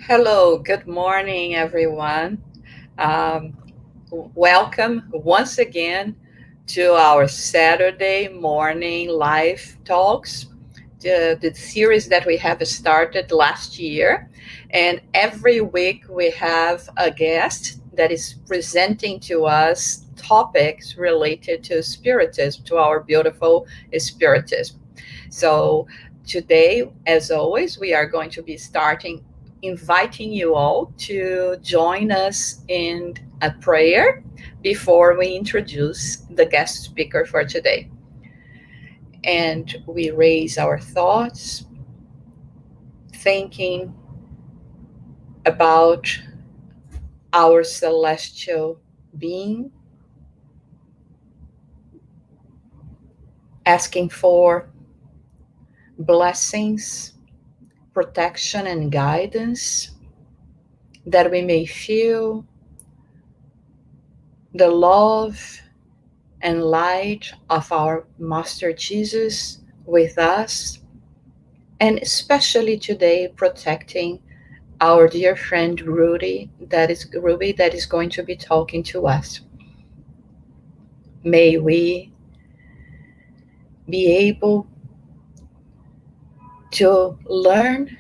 Hello, good morning, everyone. Um, Welcome once again to our Saturday morning live talks, the series that we have started last year. And every week we have a guest that is presenting to us topics related to Spiritism, to our beautiful Spiritism. So today, as always, we are going to be starting inviting you all to join us in a prayer before we introduce the guest speaker for today. And we raise our thoughts, thinking about our celestial being, asking for blessings, protection, and guidance, that we may feel the love and light of our Master Jesus with us, and especially today protecting our dear friend Ruby that is going to be talking to us. May we be able to learn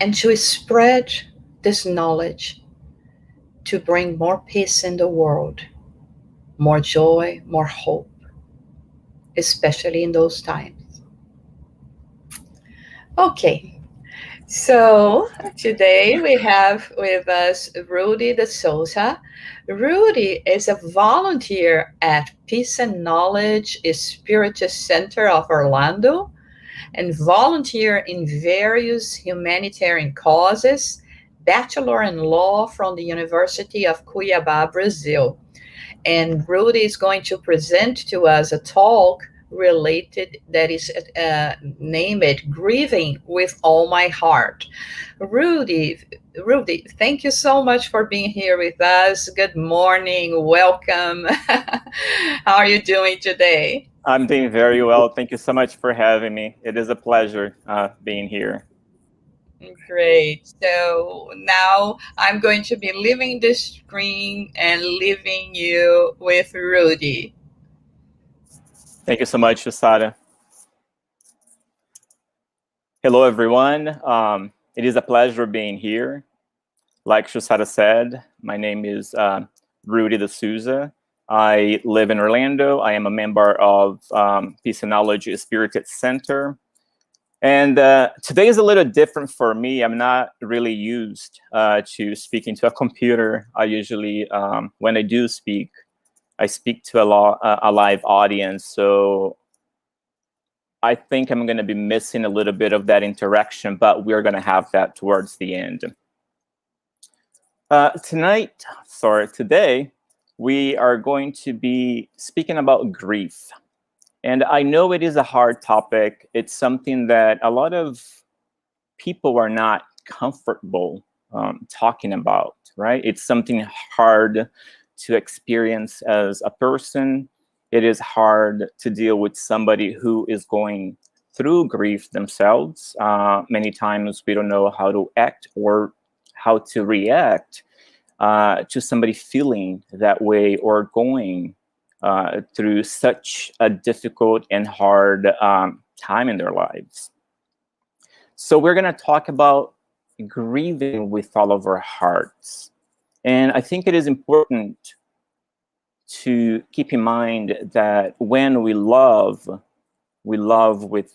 and to spread this knowledge to bring more peace in the world, more joy, more hope, especially in those times. Okay, so today we have with us Rudy de Souza. Rudy is a volunteer at Peace and Knowledge Spiritist Center of Orlando and volunteer in various humanitarian causes, bachelor in law from the University of Cuiabá, Brazil. And Rudy is going to present to us a talk related that is named Grieving with All My Heart. Rudy, Rudy, thank you so much for being here with us. Good morning, welcome. How are you doing today? I'm doing very well. Thank you so much for having me. It is a pleasure being here. Great. So now I'm going to be leaving the screen and leaving you with Rudy. Thank you so much, Shasada. Hello, everyone. It is a pleasure being here. Like Shasada said, my name is Rudy de Souza. I live in Orlando. I am a member of Peace and Knowledge Spiritist Center. And today is a little different for me. I'm not really used to speaking to a computer. I usually, when I do speak, I speak to a live audience. So I think I'm going to be missing a little bit of that interaction, but we're going to have that towards the end. Today, we are going to be speaking about grief. And I know it is a hard topic. It's something that a lot of people are not comfortable talking about, right? It's something hard to experience as a person. It is hard to deal with somebody who is going through grief themselves. Many times we don't know how to act or how to react to somebody feeling that way or going through such a difficult and hard time in their lives. So we're going to talk about grieving with all of our hearts. And I think it is important to keep in mind that when we love with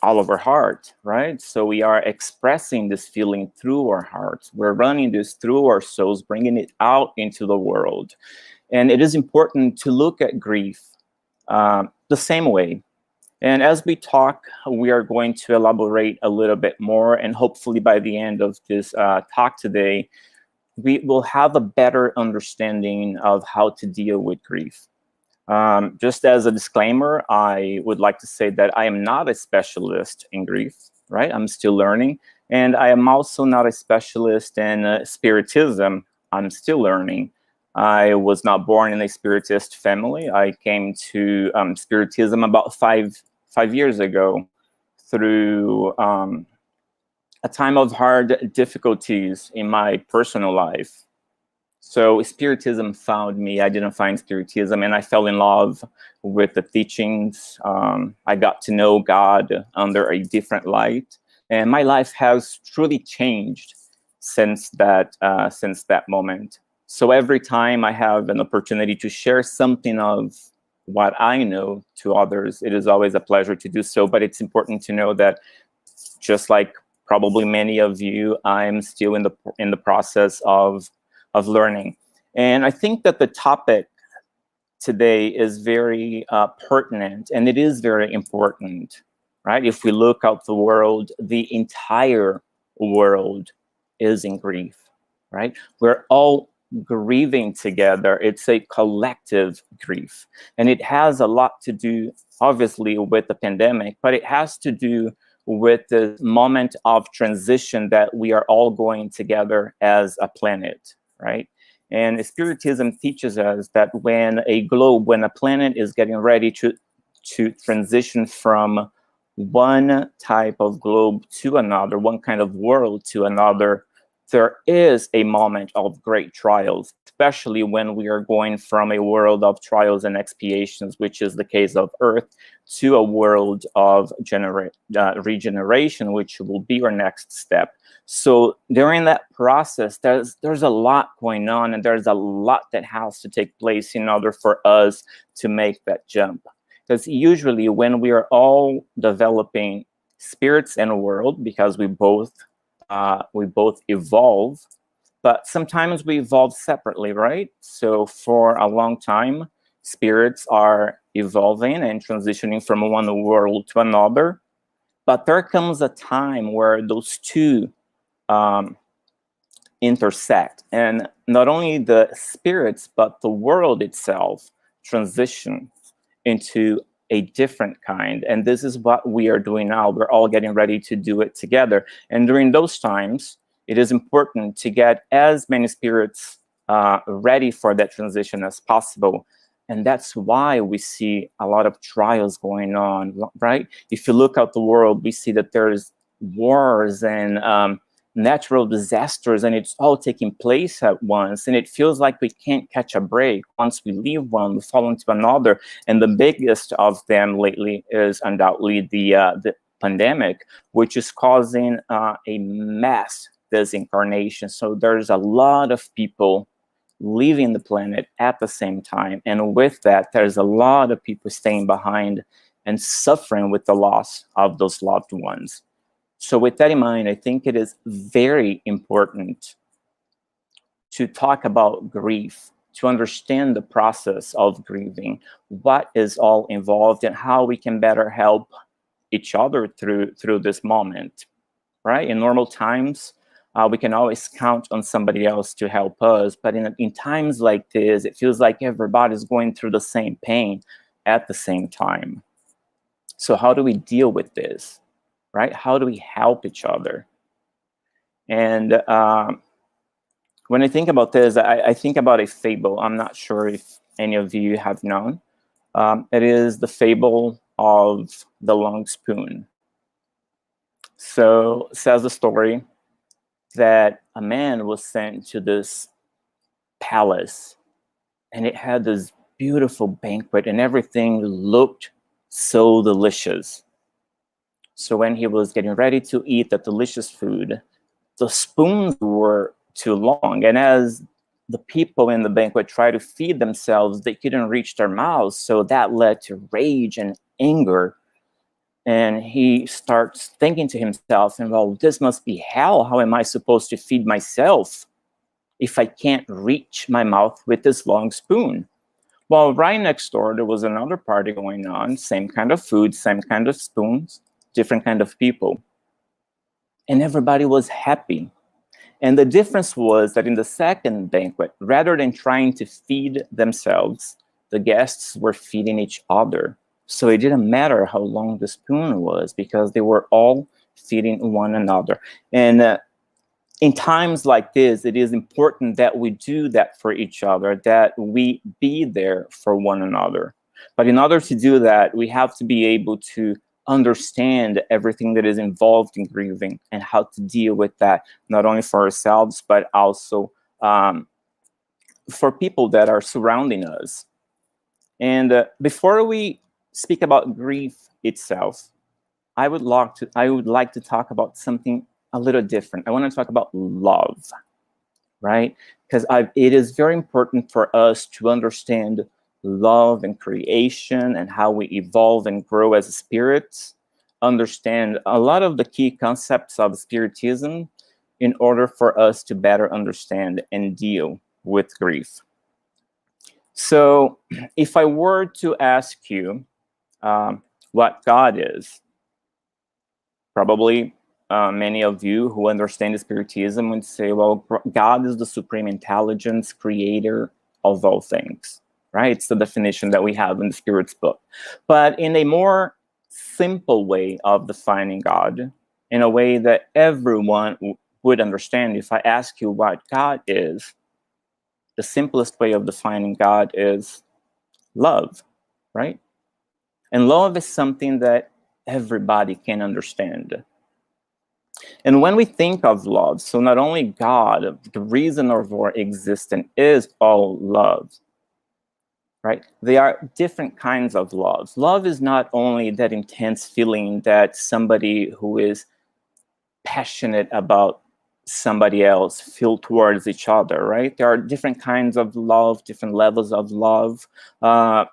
all of our heart, right? So we are expressing this feeling through our hearts. We're running this through our souls, bringing it out into the world. And it is important to look at grief the same way. And as we talk, we are going to elaborate a little bit more. And hopefully by the end of this talk today, we will have a better understanding of how to deal with grief. Just as a disclaimer, I would like to say that I am not a specialist in grief, right? I'm still learning. And I am also not a specialist in Spiritism. I'm still learning. I was not born in a Spiritist family. I came to Spiritism about five years ago through a time of hard difficulties in my personal life. So Spiritism found me. I didn't find Spiritism, and I fell in love with the teachings. I got to know God under a different light, and my life has truly changed since that moment. So every time I have an opportunity to share something of what I know to others, it is always a pleasure to do so. But it's important to know that, just like probably many of you, I'm still in the process of learning. And I think that the topic today is very pertinent, and it is very important, right? If we look out the world, the entire world is in grief, right? We're all grieving together. It's a collective grief. And it has a lot to do, obviously, with the pandemic, but it has to do with the moment of transition that we are all going together as a planet, right? And Spiritism teaches us that when a planet is getting ready to transition from one type of globe to another, one kind of world to another, there is a moment of great trials, especially when we are going from a world of trials and expiations, which is the case of Earth, to a world of regeneration, which will be our next step. So during that process, there's a lot going on, and there's a lot that has to take place in order for us to make that jump. Because usually when we are all developing spirits in a world, because we both evolve, but sometimes we evolve separately, right? So for a long time, spirits are evolving and transitioning from one world to another. But there comes a time where those two um, intersect, and not only the spirits but the world itself transition into a different kind. And this is what we are doing now. We're all getting ready to do it together, and during those times it is important to get as many spirits ready for that transition as possible. And that's why we see a lot of trials going on, right? If you look out the world, we see that there's wars and natural disasters, and it's all taking place at once, and it feels like we can't catch a break. Once we leave one, we fall into another, and the biggest of them lately is undoubtedly the pandemic, which is causing a mass disincarnation. So there's a lot of people leaving the planet at the same time, and with that there's a lot of people staying behind and suffering with the loss of those loved ones. So with that in mind, I think it is very important to talk about grief, to understand the process of grieving, what is all involved, and how we can better help each other through this moment, right? In normal times, we can always count on somebody else to help us, but in times like this, it feels like everybody's going through the same pain at the same time. So how do we deal with this, right? How do we help each other? And when I think about this, I think about a fable. I'm not sure if any of you have known. It is the fable of the long spoon. So says the story that a man was sent to this palace, and it had this beautiful banquet, and everything looked so delicious. So when he was getting ready to eat that delicious food, the spoons were too long, and as the people in the banquet tried to feed themselves, they couldn't reach their mouths, so that led to rage and anger. And he starts thinking to himself, and well, this must be hell. How am I supposed to feed myself if I can't reach my mouth with this long spoon? Well, right next door, there was another party going on, same kind of food, same kind of spoons, different kind of people. And everybody was happy. And the difference was that in the second banquet, rather than trying to feed themselves, the guests were feeding each other. So it didn't matter how long the spoon was, because they were all feeding one another. And in times like this, it is important that we do that for each other, that we be there for one another. But in order to do that, we have to be able to understand everything that is involved in grieving and how to deal with that, not only for ourselves, but also for people that are surrounding us. And before we speak about grief itself, I would like to talk about something a little different. I want to talk about love, right? Because it is very important for us to understand love and creation and how we evolve and grow as spirits, understand a lot of the key concepts of Spiritism in order for us to better understand and deal with grief. So, if I were to ask you what God is, probably many of you who understand Spiritism would say, well, God is the supreme intelligence, creator of all things, right? It's the definition that we have in the Spirit's book. But in a more simple way of defining God, in a way that everyone would understand, if I ask you what God is, the simplest way of defining God is love, right? And love is something that everybody can understand. And when we think of love, so not only God, the reason of our existence is all love, right? There are different kinds of love. Love is not only that intense feeling that somebody who is passionate about somebody else feel towards each other, right? There are different kinds of love, different levels of love. Uh,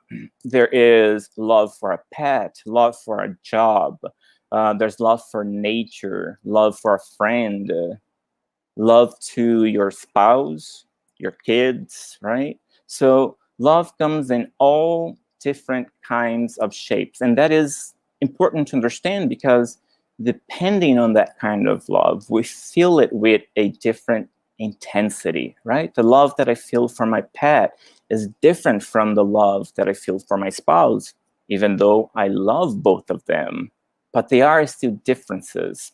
there is love for a pet, love for a job. There's love for nature, love for a friend, love to your spouse, your kids, right? So love comes in all different kinds of shapes. And that is important to understand because depending on that kind of love, we feel it with a different intensity, right? The love that I feel for my pet is different from the love that I feel for my spouse, even though I love both of them. But there are still differences.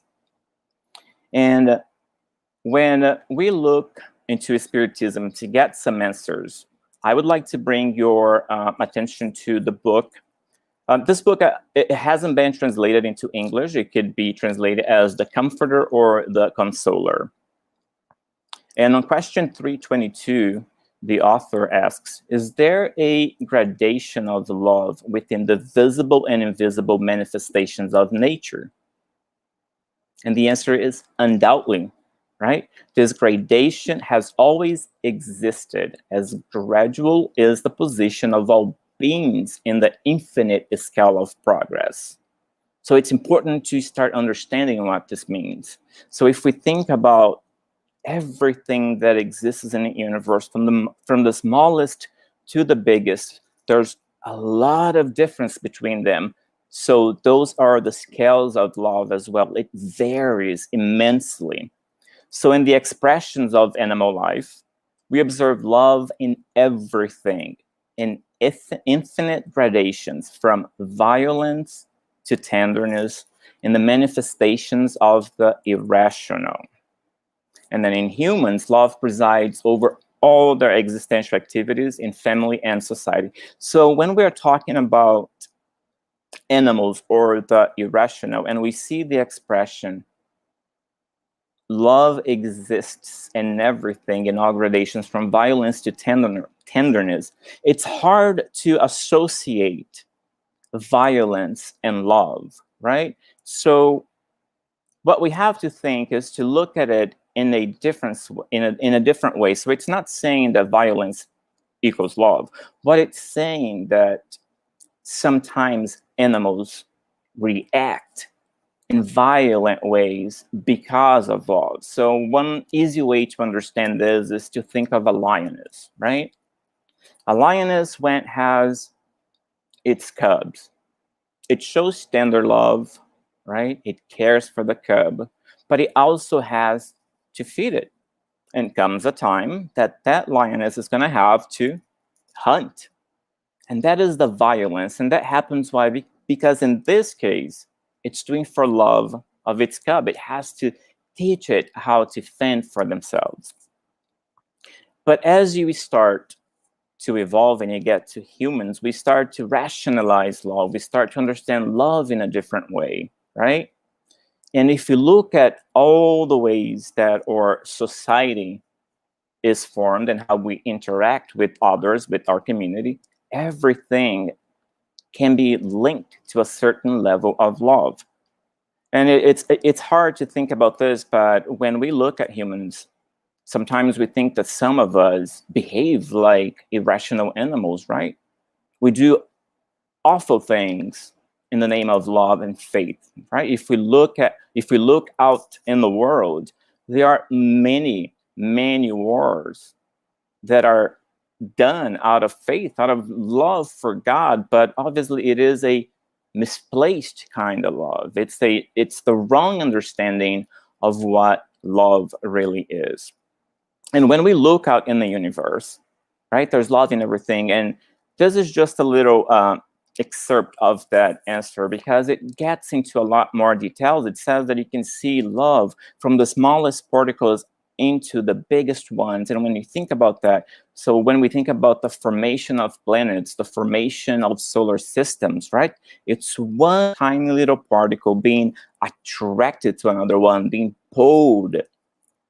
And when we look into Spiritism to get some answers, I would like to bring your attention to the book. This book, it hasn't been translated into English. It could be translated as The Comforter or The Consoler. And on question 322, the author asks, is there a gradation of love within the visible and invisible manifestations of nature? And the answer is undoubtedly, right? This gradation has always existed, as gradual is the position of all beings in the infinite scale of progress. So it's important to start understanding what this means. So if we think about everything that exists in the universe, from the smallest to the biggest, there's a lot of difference between them. So those are the scales of love as well. It varies immensely. So in the expressions of animal life, we observe love in everything, in infinite gradations, from violence to tenderness, in the manifestations of the irrational. And then in humans, love presides over all their existential activities in family and society. So when we're talking about animals or the irrational, and we see the expression, love exists in everything, in all gradations, from violence to tenderness, it's hard to associate violence and love, right? So what we have to think is to look at it in a different way. So it's not saying that violence equals love, but it's saying that sometimes animals react in violent ways because of love. So one easy way to understand this is to think of a lioness, right? A lioness, when it has its cubs, it shows tender love, right? It cares for the cub, but it also has to feed it. And comes a time that that lioness is going to have to hunt. And that is the violence. And that happens why? Because in this case, it's doing for love of its cub. It has to teach it how to fend for themselves. But as you start to evolve and you get to humans, we start to rationalize love. We start to understand love in a different way, right? And if you look at all the ways that our society is formed and how we interact with others, with our community, everything can be linked to a certain level of love. And it's hard to think about this, but when we look at humans, sometimes we think that some of us behave like irrational animals, right? We do awful things in the name of love and faith, right? If we look out in the world, there are many wars that are done out of faith, out of love for God, but obviously it is a misplaced kind of love. It's the wrong understanding of what love really is. And when we look out in the universe, right, there's love in everything. And this is just a little excerpt of that answer because it gets into a lot more details. It says that you can see love from the smallest particles into the biggest ones. And when you think about that, so when we think about the formation of planets, the formation of solar systems, right, it's one tiny little particle being attracted to another one, being pulled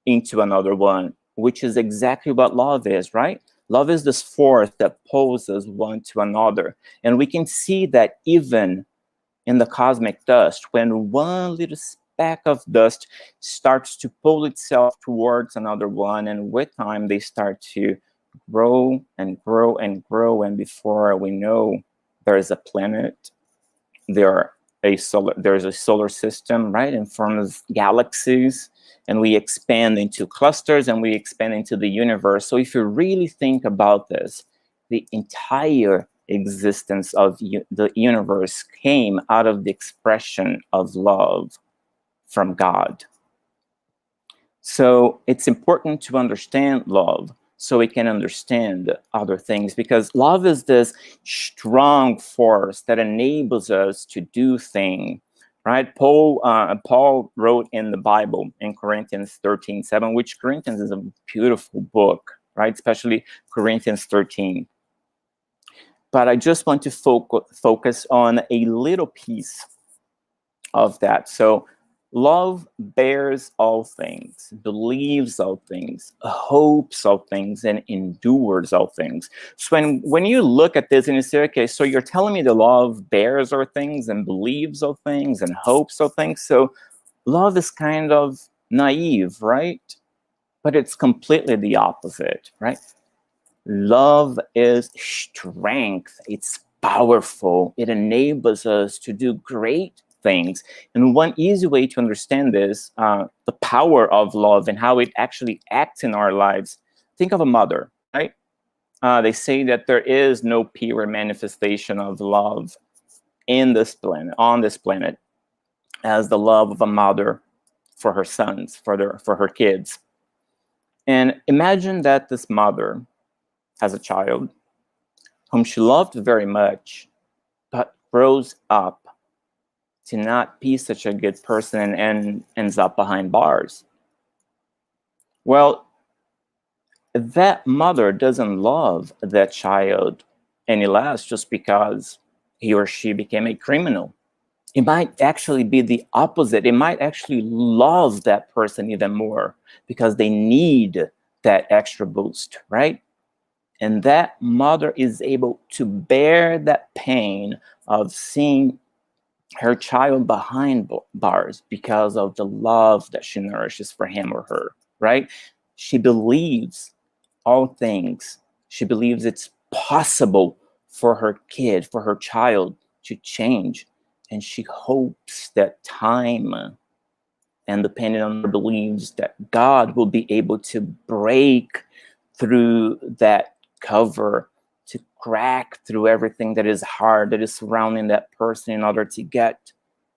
into another one, which is exactly what love is, right? Love is this force that pulls us one to another. And we can see that even in the cosmic dust, when one little speck of dust starts to pull itself towards another one, and with time they start to grow and grow and grow. And before we know, there's a planet, there's a solar system, right, in front of galaxies, and we expand into clusters and we expand into the universe. So if you really think about this, the entire existence of the universe came out of the expression of love from God. So it's important to understand love so we can understand other things, because love is this strong force that enables us to do things, right? Paul wrote in the Bible in Corinthians 13:7, which Corinthians is a beautiful book, right? Especially Corinthians 13. But I just want to focus on a little piece of that. So love bears all things, believes all things, hopes all things, and endures all things. So when you look at this and you say, okay, so you're telling me the love bears all things and believes all things and hopes all things. So love is kind of naive, right? But it's completely the opposite, right? Love is strength. It's powerful. It enables us to do great things. And one easy way to understand this, the power of love and how it actually acts in our lives, think of a mother, right? They say that there is no pure manifestation of love in this planet, on this planet, as the love of a mother for her sons, for her kids. And imagine that this mother has a child whom she loved very much, but grows up to not be such a good person and ends up behind bars. Well, that mother doesn't love that child any less just because he or she became a criminal. It might actually be the opposite. It might actually love that person even more because they need that extra boost, right? And that mother is able to bear that pain of seeing her child behind bars because of the love that she nourishes for him or her, right? She believes all things. She believes it's possible for her kid, for her child to change. And she hopes that time, and depending on her beliefs, that God will be able to break through that cover, to crack through everything that is hard, that is surrounding that person in order to get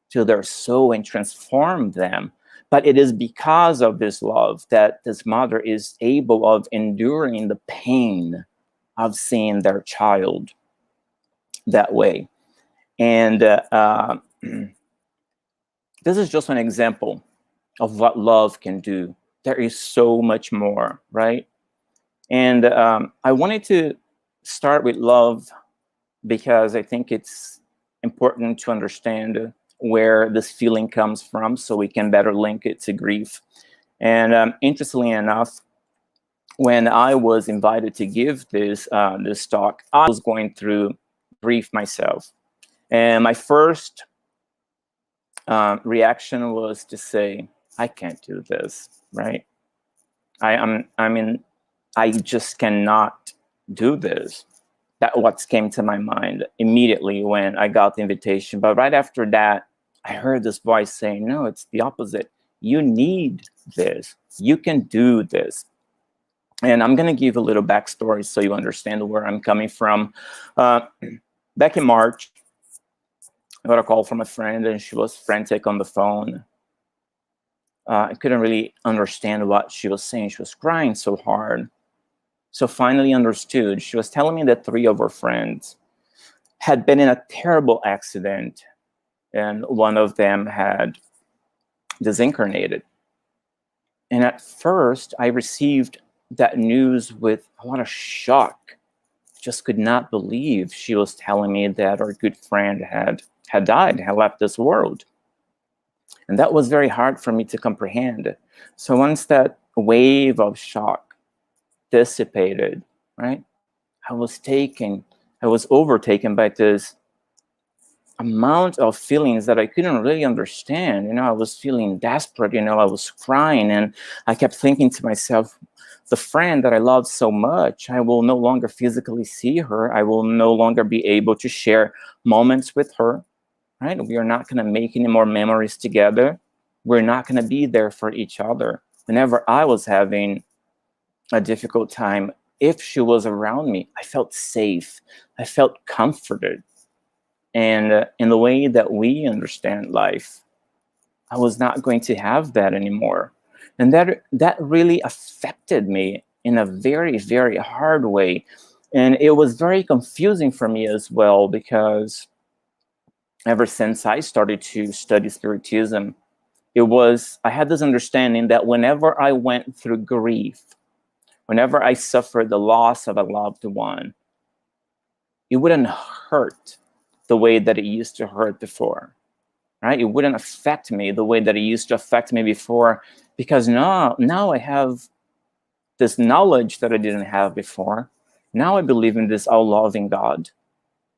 to their soul and transform them. But it is because of this love that this mother is able of enduring the pain of seeing their child that way. And this is just an example of what love can do. There is so much more, right? And I wanted to start with love because I think it's important to understand where this feeling comes from so we can better link it to grief. And interestingly enough, when I was invited to give this talk, I was going through grief myself. And my first reaction was to say, I can't do this, right? I mean, I just cannot do this. That what came to my mind immediately when I got the invitation. But right after that, I heard this voice saying, no, it's the opposite. You need this. You can do this. And I'm going to give a little backstory so you understand where I'm coming from. Back in March, I got a call from a friend, and she was frantic on the phone. I couldn't really understand what she was saying. She was crying so hard. So finally understood. She was telling me that 3 of her friends had been in a terrible accident, and one of them had disincarnated. And at first, I received that news with a lot of shock. Just could not believe she was telling me that our good friend had died, had left this world. And that was very hard for me to comprehend. So once that wave of shock dissipated, right, I was overtaken by this amount of feelings that I couldn't really understand. I was feeling desperate, I was crying, and I kept thinking to myself, the friend that I loved so much, I will no longer physically see her. I will no longer be able to share moments with her, right? We are not going to make any more memories together. We're not going to be there for each other. Whenever I was having a difficult time, if she was around me, I felt safe. I felt comforted. And in the way that we understand life, I was not going to have that anymore. And that really affected me in a very, very hard way. And it was very confusing for me as well, because ever since I started to study Spiritism, I had this understanding that whenever I went through grief, whenever I suffered the loss of a loved one, it wouldn't hurt the way that it used to hurt before, right? It wouldn't affect me the way that it used to affect me before, because now I have this knowledge that I didn't have before. Now I believe in this all-loving God.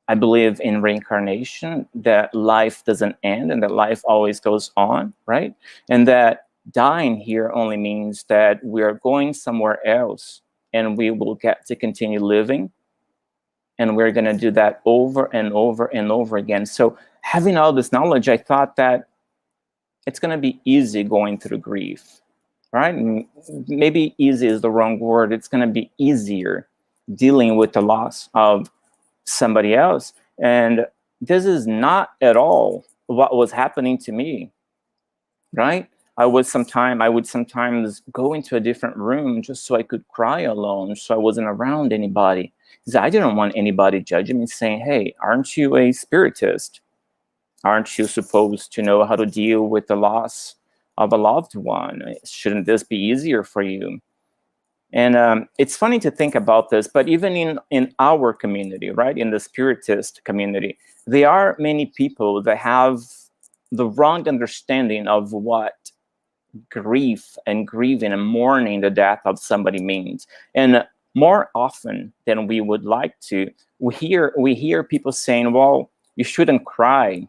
I believe in reincarnation, that life doesn't end and that life always goes on, right? And that dying here only means that we are going somewhere else and we will get to continue living. And we're going to do that over and over and over again. So having all this knowledge, I thought that it's going to be easy going through grief, right? Maybe easy is the wrong word. It's going to be easier dealing with the loss of somebody else. And this is not at all what was happening to me, right? I would sometimes go into a different room just so I could cry alone, so I wasn't around anybody. Because I didn't want anybody judging me, saying, hey, aren't you a spiritist? Aren't you supposed to know how to deal with the loss of a loved one? Shouldn't this be easier for you? And it's funny to think about this, but even in our community, right, in the Spiritist community, there are many people that have the wrong understanding of what grief and grieving and mourning the death of somebody means. And more often than we would like to, we hear people saying, well, you shouldn't cry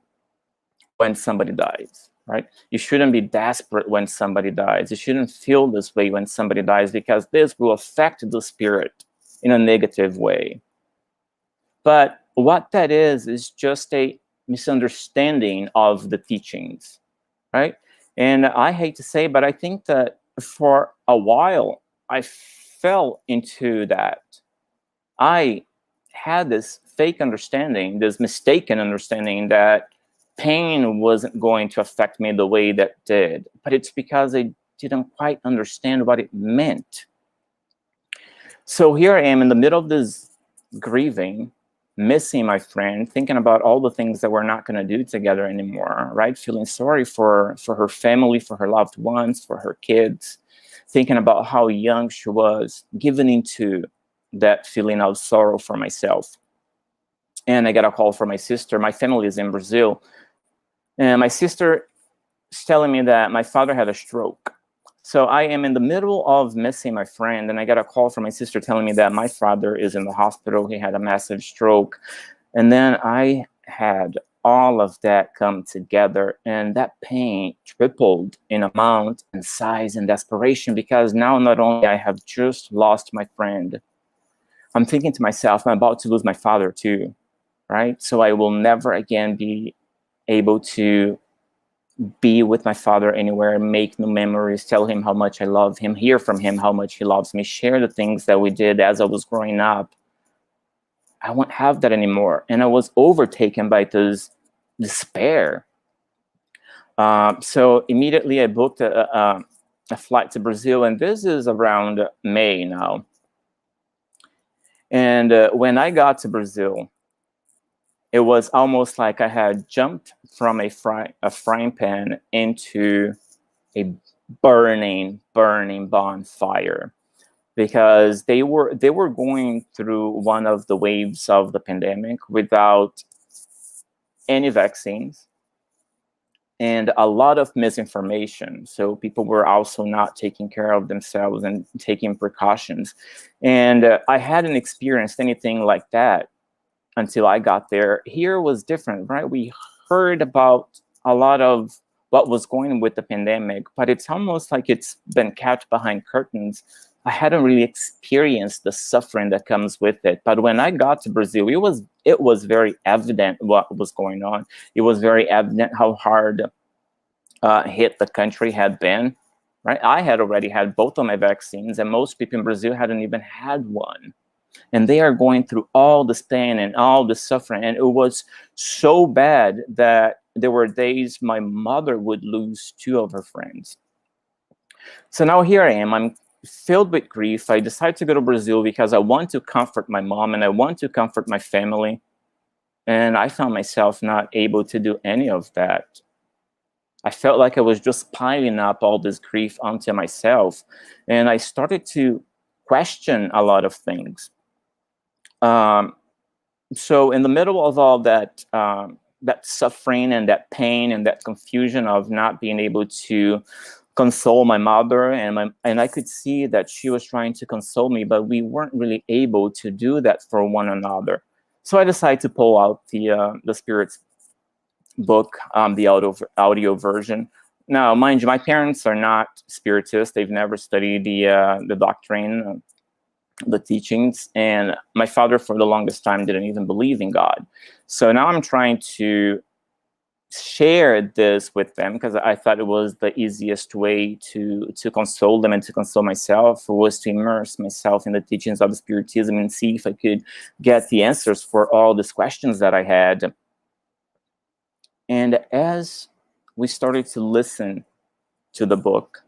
when somebody dies, right? You shouldn't be desperate when somebody dies. You shouldn't feel this way when somebody dies, because this will affect the spirit in a negative way. But what that is just a misunderstanding of the teachings, right? And I hate to say, but I think that for a while, I fell into that. I had this fake understanding, this mistaken understanding that pain wasn't going to affect me the way that it did. But it's because I didn't quite understand what it meant. So here I am in the middle of this grieving, missing my friend, thinking about all the things that we're not going to do together anymore, right? Feeling sorry for her family, for her loved ones, for her kids, thinking about how young she was, giving into that feeling of sorrow for myself. And I got a call from my sister. My family is in Brazil. And my sister is telling me that my father had a stroke. So I am in the middle of missing my friend, and I got a call from my sister telling me that my father is in the hospital. He had a massive stroke. And then I had all of that come together, and that pain tripled in amount and size and desperation, because now not only I have just lost my friend, I'm thinking to myself, I'm about to lose my father too, right? So I will never again be able to be with my father anywhere, make new memories, tell him how much I love him, hear from him how much he loves me, share the things that we did as I was growing up. I won't have that anymore. And I was overtaken by this despair. So immediately I booked a flight to Brazil, and this is around May now. And when I got to Brazil, it was almost like I had jumped from a frying pan into a burning bonfire, because they were going through one of the waves of the pandemic without any vaccines and a lot of misinformation. So people were also not taking care of themselves and taking precautions. And I hadn't experienced anything like that until I got there. Here was different, right? We heard about a lot of what was going on with the pandemic, but it's almost like it's been kept behind curtains. I hadn't really experienced the suffering that comes with it. But when I got to Brazil, it was very evident what was going on. It was very evident how hard hit the country had been, right? I had already had both of my vaccines, and most people in Brazil hadn't even had one. And they are going through all this pain and all this suffering. And it was so bad that there were days my mother would lose 2 of her friends. So now here I am. I'm filled with grief. I decided to go to Brazil because I want to comfort my mom and I want to comfort my family. And I found myself not able to do any of that. I felt like I was just piling up all this grief onto myself. And I started to question a lot of things. So in the middle of all that that suffering and that pain and that confusion of not being able to console my mother, and I could see that she was trying to console me, but we weren't really able to do that for one another. So I decided to pull out the Spirit's book, the audio version. Now, mind you, my parents are not Spiritists. They've never studied the doctrine, the teachings, and my father for the longest time didn't even believe in God. So now I'm trying to share this with them because I thought it was the easiest way to console them and to console myself, was to immerse myself in the teachings of Spiritism and see if I could get the answers for all these questions that I had. And as we started to listen to the book,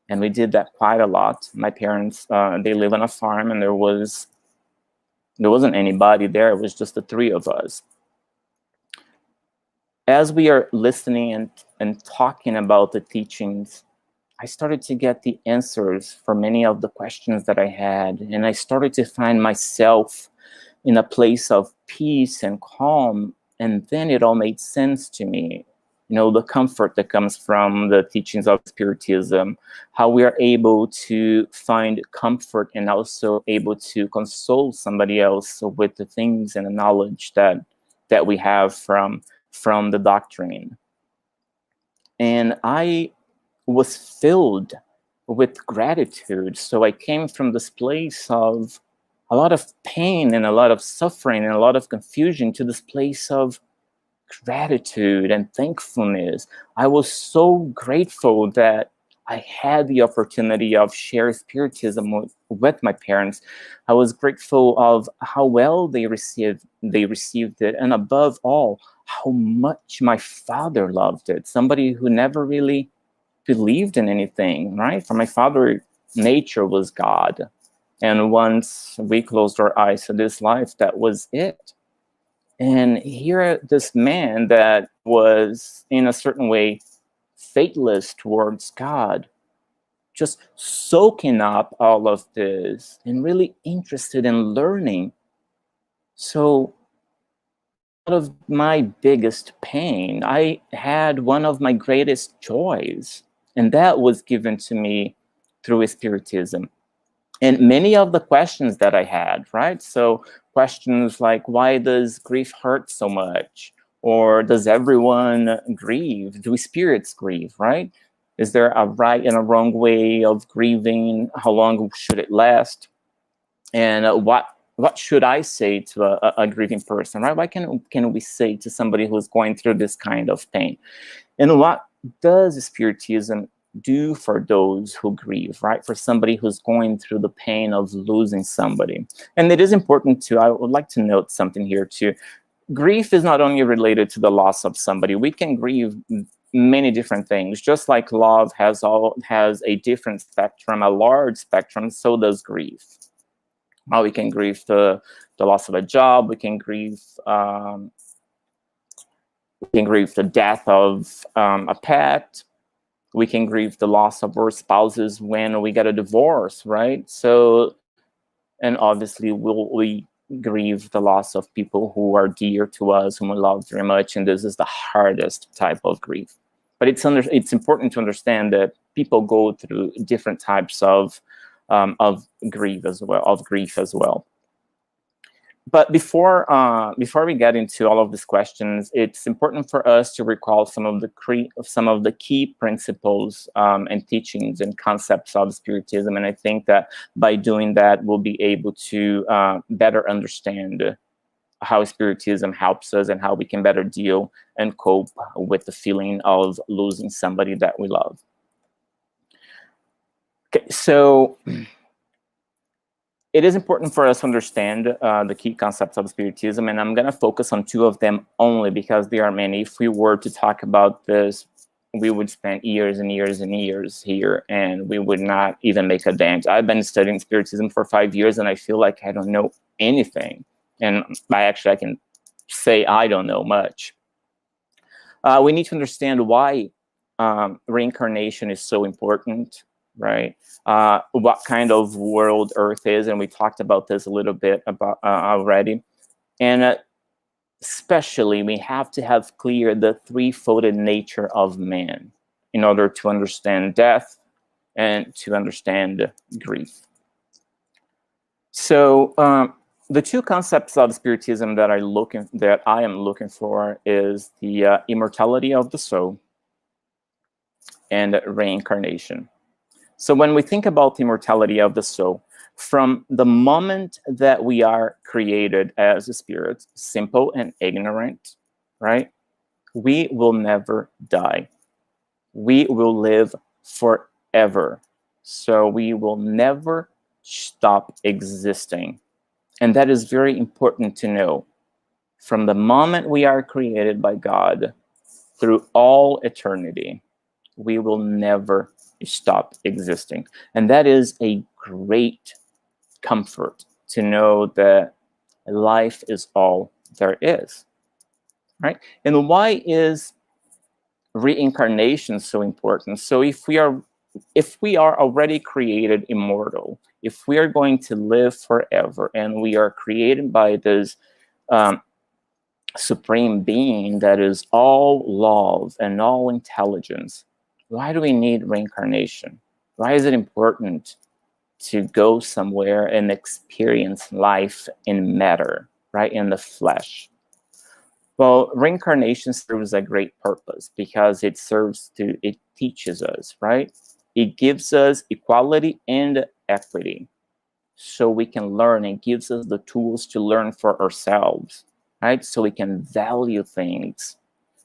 and we did that quite a lot. My parents, they live on a farm, and there wasn't anybody there. It was just the 3 of us. As we are listening and talking about the teachings, I started to get the answers for many of the questions that I had. And I started to find myself in a place of peace and calm. And then it all made sense to me. You know, the comfort that comes from the teachings of Spiritism, how we are able to find comfort and also able to console somebody else with the things and the knowledge that we have from the doctrine. And I was filled with gratitude. So I came from this place of a lot of pain and a lot of suffering and a lot of confusion to this place of gratitude and thankfulness. I was so grateful that I had the opportunity of share Spiritism with my parents. I was grateful of how well they received it, and above all, how much my father loved it. Somebody who never really believed in anything, right? For my father, nature was God. And once we closed our eyes to this life, that was it. And here, this man that was in a certain way faithless towards God just soaking up all of this and really interested in learning. So out of my biggest pain, I had one of my greatest joys, and that was given to me through Spiritism. And many of the questions that I had, right? So questions like, why does grief hurt so much? Or does everyone grieve? Do spirits grieve, right? Is there a right and a wrong way of grieving? How long should it last? And what should I say to a grieving person, right? What can we say to somebody who's going through this kind of pain? And what does Spiritism do for those who grieve, right? For somebody who's going through the pain of losing somebody. And it is important to, I would like to note something here too. Grief is not only related to the loss of somebody. We can grieve many different things. Just like love has a different spectrum, a large spectrum, so does grief. We can grieve the loss of a job. We can grieve the death of a pet. We can grieve the loss of our spouses when we get a divorce, right? So, and obviously we grieve the loss of people who are dear to us, whom we love very much, and this is the hardest type of grief. But it's important to understand that people go through different types of grief as well. But before we get into all of these questions, it's important for us to recall some of the key principles and teachings and concepts of Spiritism. And I think that by doing that, we'll be able to better understand how Spiritism helps us and how we can better deal and cope with the feeling of losing somebody that we love. Okay, so it is important for us to understand the key concepts of Spiritism, and I'm going to focus on two of them only because there are many. If we were to talk about this, we would spend years and years and years here, and we would not even make a dent. I've been studying Spiritism for 5 years, and I feel like I don't know anything. And I can say I don't know much. We need to understand why reincarnation is so important, right? What kind of world Earth is, and we talked about this a little bit about already. And especially, we have to have clear the three-folded nature of man in order to understand death and to understand grief. So the two concepts of Spiritism that I am looking for is the immortality of the soul and reincarnation. So when we think about the immortality of the soul, from the moment that we are created as a spirit, simple and ignorant, right? We will never die. We will live forever. So we will never stop existing. And that is very important to know. From the moment we are created by God through all eternity, we will never stop existing. And that is a great comfort to know that life is all there is, right? And why is reincarnation so important? So if we are already created immortal, if we are going to live forever, and we are created by this supreme being that is all love and all intelligence, why do we need reincarnation? Why is it important to go somewhere and experience life in matter, right, in the flesh? Well, reincarnation serves a great purpose because it teaches us, right? It gives us equality and equity so we can learn. It gives us the tools to learn for ourselves, right? So we can value things.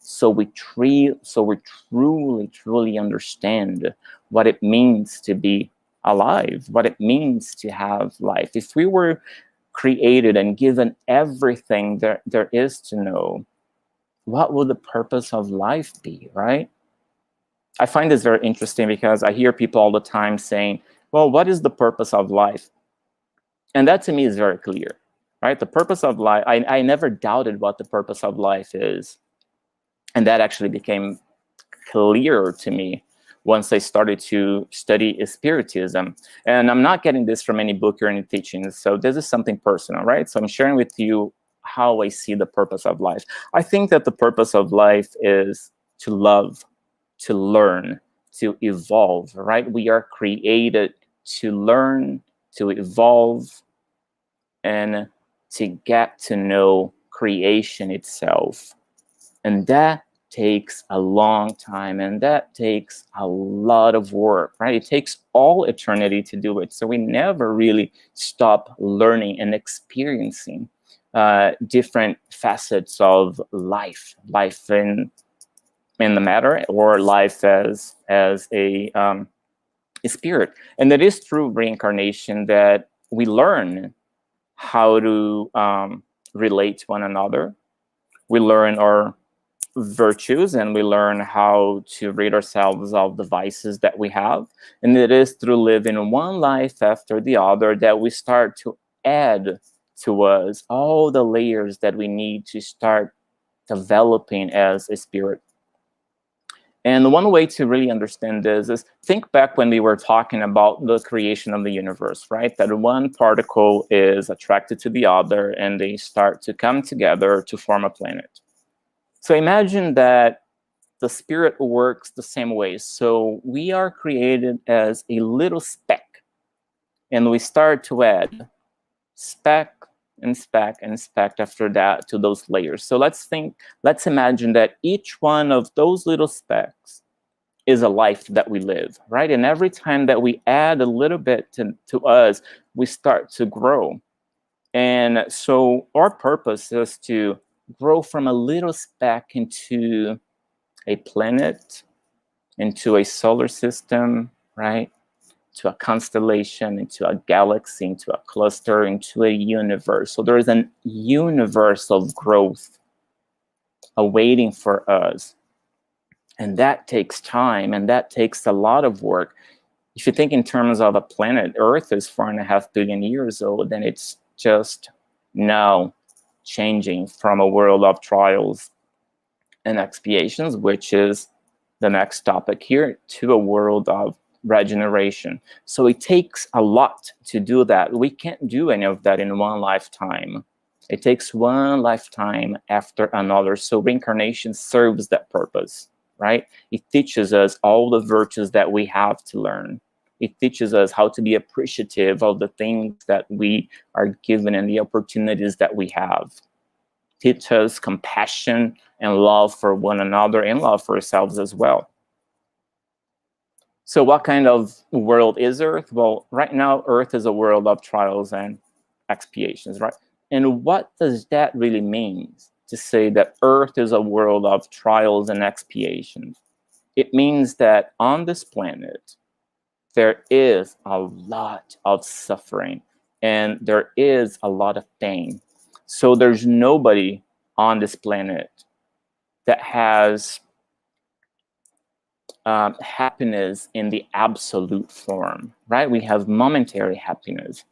So we truly understand what it means to be alive, what it means to have life. If we were created and given everything there is to know, what would the purpose of life be, right? I find this very interesting because I hear people all the time saying, well, what is the purpose of life? And that to me is very clear, right? The purpose of life, I never doubted what the purpose of life is. And that actually became clearer to me once I started to study Spiritism. And I'm not getting this from any book or any teachings, so this is something personal, right? So I'm sharing with you how I see the purpose of life. I think that the purpose of life is to love, to learn, to evolve, right? We are created to learn, to evolve, and to get to know creation itself. And that takes a long time, and that takes a lot of work, right? It takes all eternity to do it. So we never really stop learning and experiencing different facets of life in the matter, or life as a spirit. And it is through reincarnation that we learn how to relate to one another. We learn our virtues, and we learn how to rid ourselves of the vices that we have. And it is through living one life after the other that we start to add to us all the layers that we need to start developing as a spirit. And one way to really understand this is think back when we were talking about the creation of the universe, right? That one particle is attracted to the other and they start to come together to form a planet. So imagine that the spirit works the same way. So we are created as a little speck, and we start to add speck and speck and speck after that to those layers. So let's imagine that each one of those little specks is a life that we live, right? And every time that we add a little bit to us, we start to grow. And so our purpose is to grow from a little speck into a planet, into a solar system, right? To a constellation, into a galaxy, into a cluster, into a universe. So there is a universe of growth awaiting for us. And that takes time, and that takes a lot of work. If you think in terms of a planet, Earth is 4.5 billion years old, and it's just now changing from a world of trials and expiations, which is the next topic here, to a world of regeneration. So it takes a lot to do that. We can't do any of that in one lifetime. It takes one lifetime after another. So reincarnation serves that purpose, right? It teaches us all the virtues that we have to learn. It teaches us how to be appreciative of the things that we are given and the opportunities that we have. Teach us compassion and love for one another and love for ourselves as well. So what kind of world is Earth? Well, right now, Earth is a world of trials and expiations, right? And what does that really mean to say that Earth is a world of trials and expiations? It means that on this planet, there is a lot of suffering and there is a lot of pain. So there's nobody on this planet that has happiness in the absolute form, right? We have momentary happiness,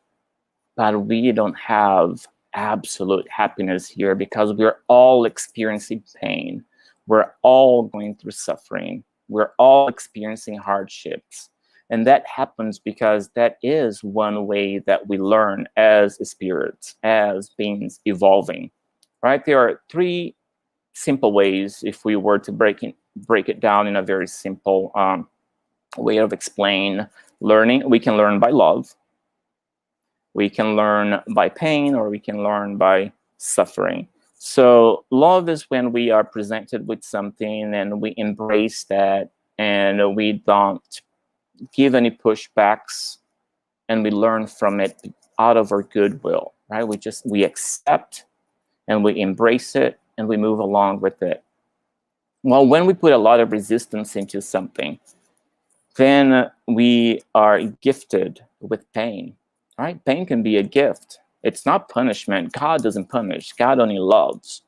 but we don't have absolute happiness here because we're all experiencing pain. We're all going through suffering. We're all experiencing hardships. And that happens because that is one way that we learn as spirits, as beings evolving, right? There are three simple ways, if we were to break it down in a very simple way of explain learning. We can learn by love, we can learn by pain, or we can learn by suffering. So love is when we are presented with something and we embrace that and we don't give any pushbacks and we learn from it out of our goodwill, right? We accept and we embrace it and we move along with it. Well, when we put a lot of resistance into something, then we are gifted with pain, right? Pain can be a gift. It's not punishment. God doesn't punish. God only loves,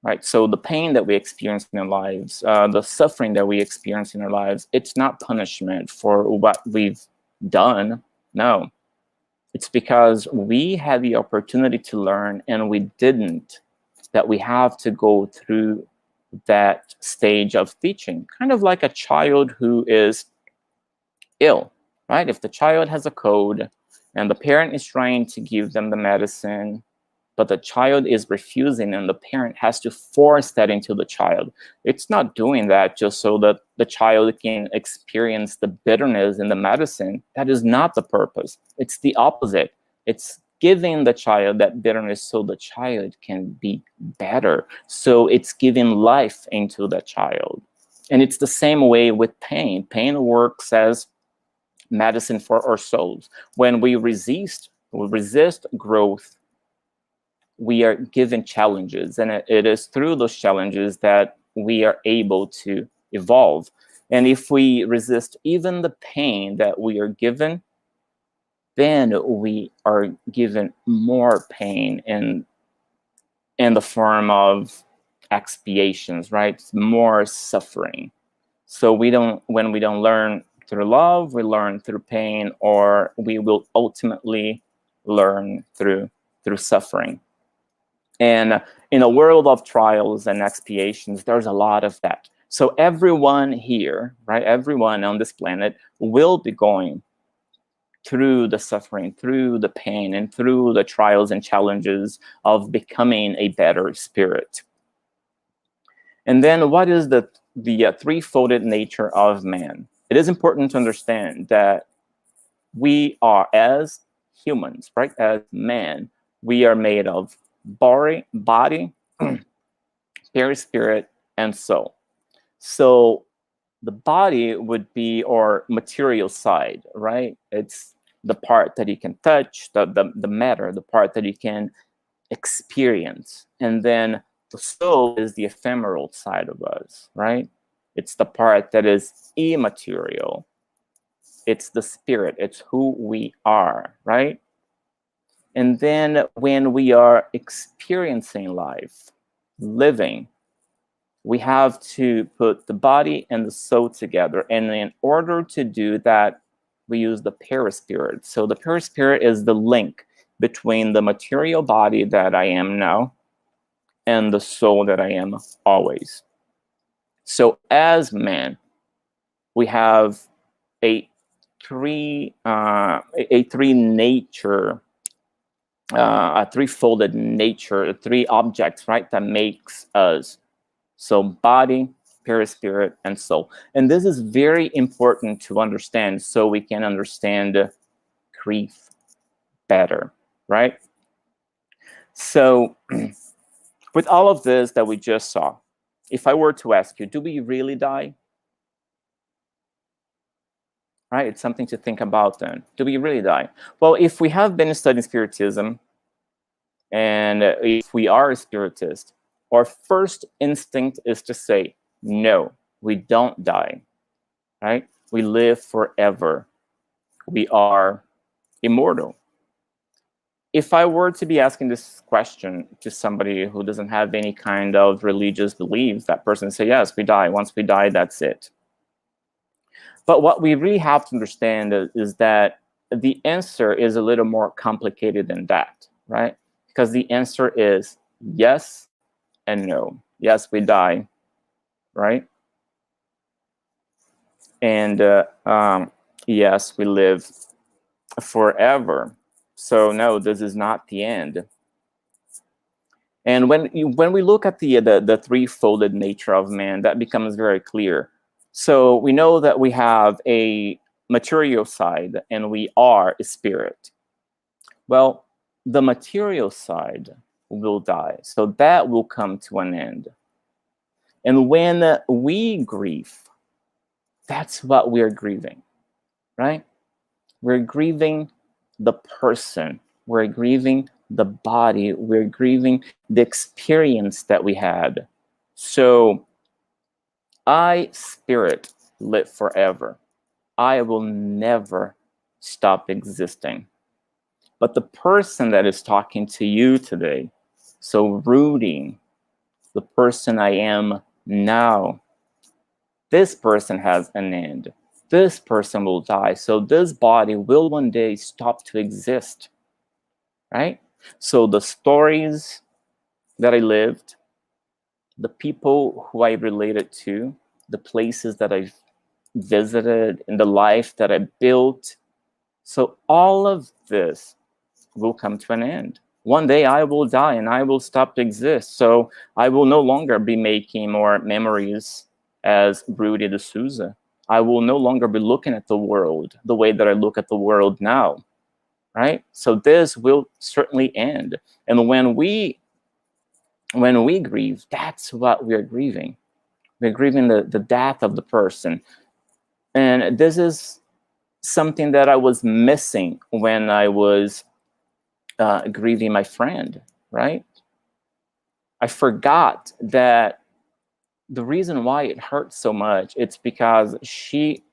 right? So the pain that we experience in our lives, the suffering that we experience in our lives, it's not punishment for what we've done. No, it's because we had the opportunity to learn and we didn't, that we have to go through that stage of teaching, kind of like a child who is ill, right? If the child has a cold and the parent is trying to give them the medicine, but the child is refusing and the parent has to force that into the child, it's not doing that just so that the child can experience the bitterness in the medicine. That is not the purpose. It's the opposite. It's giving the child that bitterness so the child can be better. So it's giving life into the child. And it's the same way with pain. Pain works as medicine for our souls. When we resist growth, we are given challenges, and it is through those challenges that we are able to evolve. And if we resist even the pain that we are given, then we are given more pain in the form of expiations, right? More suffering. So when we don't learn through love, we learn through pain, or we will ultimately learn through suffering. And in a world of trials and expiations, there's a lot of that. So everyone here, right, everyone on this planet will be going through the suffering, through the pain, and through the trials and challenges of becoming a better spirit. And then what is the threefolded nature of man? It is important to understand that we are, as humans, right, as man, we are made of body, spirit, and soul. So the body would be our material side, right? It's the part that you can touch, the matter, the part that you can experience. And then the soul is the ephemeral side of us, right? It's the part that is immaterial. It's the spirit. It's who we are, right? And then when we are experiencing life, living, we have to put the body and the soul together. And in order to do that, we use the perispirit. So the perispirit is the link between the material body that I am now and the soul that I am always. So as man, we have a three nature, a threefolded nature, three objects, right, that makes us. So body, perispirit, and soul. And this is very important to understand so we can understand grief better, right? So with all of this that we just saw, if I were to ask you, do we really die? Right? It's something to think about then. Do we really die? Well, if we have been studying Spiritism, and if we are a Spiritist, our first instinct is to say, no, we don't die, right? We live forever. We are immortal. If I were to be asking this question to somebody who doesn't have any kind of religious beliefs, that person would say, yes, we die. Once we die, that's it. But what we really have to understand is that the answer is a little more complicated than that, right? Because the answer is yes and no. Yes, we die, right? And yes, we live forever. So no, this is not the end. And when we look at the threefolded nature of man, that becomes very clear. So we know that we have a material side and we are a spirit. Well, the material side will die. So that will come to an end. And when we grieve, that's what we're grieving, right? We're grieving the person. We're grieving the body. We're grieving the experience that we had. So I, spirit, live forever. I will never stop existing. But the person that is talking to you today, so Rudy, the person I am now, this person has an end. This person will die. So this body will one day stop to exist, right? So the stories that I lived, the people who I related to, the places that I've visited, and the life that I built. So all of this will come to an end. One day I will die and I will stop to exist. So I will no longer be making more memories as Rudy de Souza. I will no longer be looking at the world the way that I look at the world now, right? So this will certainly end. And when we grieve, that's what we're grieving. We're grieving the death of the person. And this is something that I was missing when I was grieving my friend, right? I forgot that the reason why it hurts so much, it's because she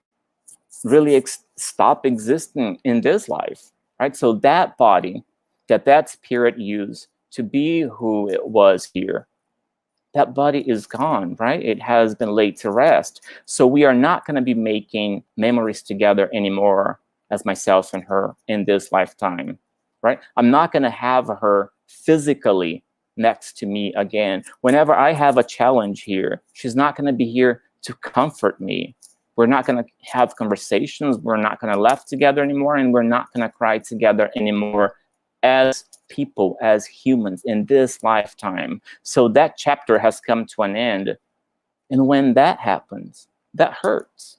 really stopped existing in this life, right? So that body that spirit used to be who it was here, that body is gone, right? It has been laid to rest. So we are not going to be making memories together anymore as myself and her in this lifetime, right? I'm not going to have her physically next to me again. Whenever I have a challenge here, she's not going to be here to comfort me. We're not going to have conversations. We're not going to laugh together anymore, and we're not going to cry together anymore as people, as humans in this lifetime. So that chapter has come to an end. And when that happens, that hurts,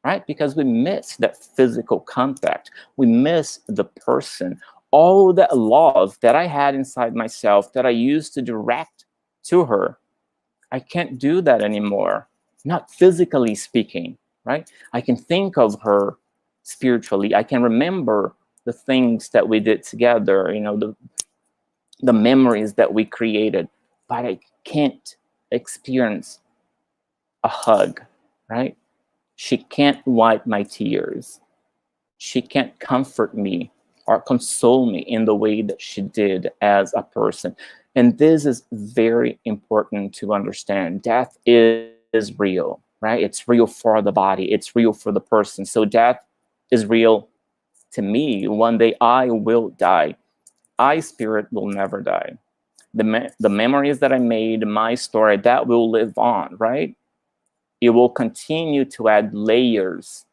right? Because we miss that physical contact. We miss the person. All that love that I had inside myself that I used to direct to her, I can't do that anymore. Not physically speaking, right? I can think of her spiritually. I can remember the things that we did together, the memories that we created, but I can't experience a hug, right? She can't wipe my tears. She can't comfort me or console me in the way that she did as a person. And this is very important to understand. Death is real, right? It's real for the body, it's real for the person. So death is real to me. One day I will die. I, spirit, will never die. The memories that I made, my story, that will live on, right? It will continue to add layers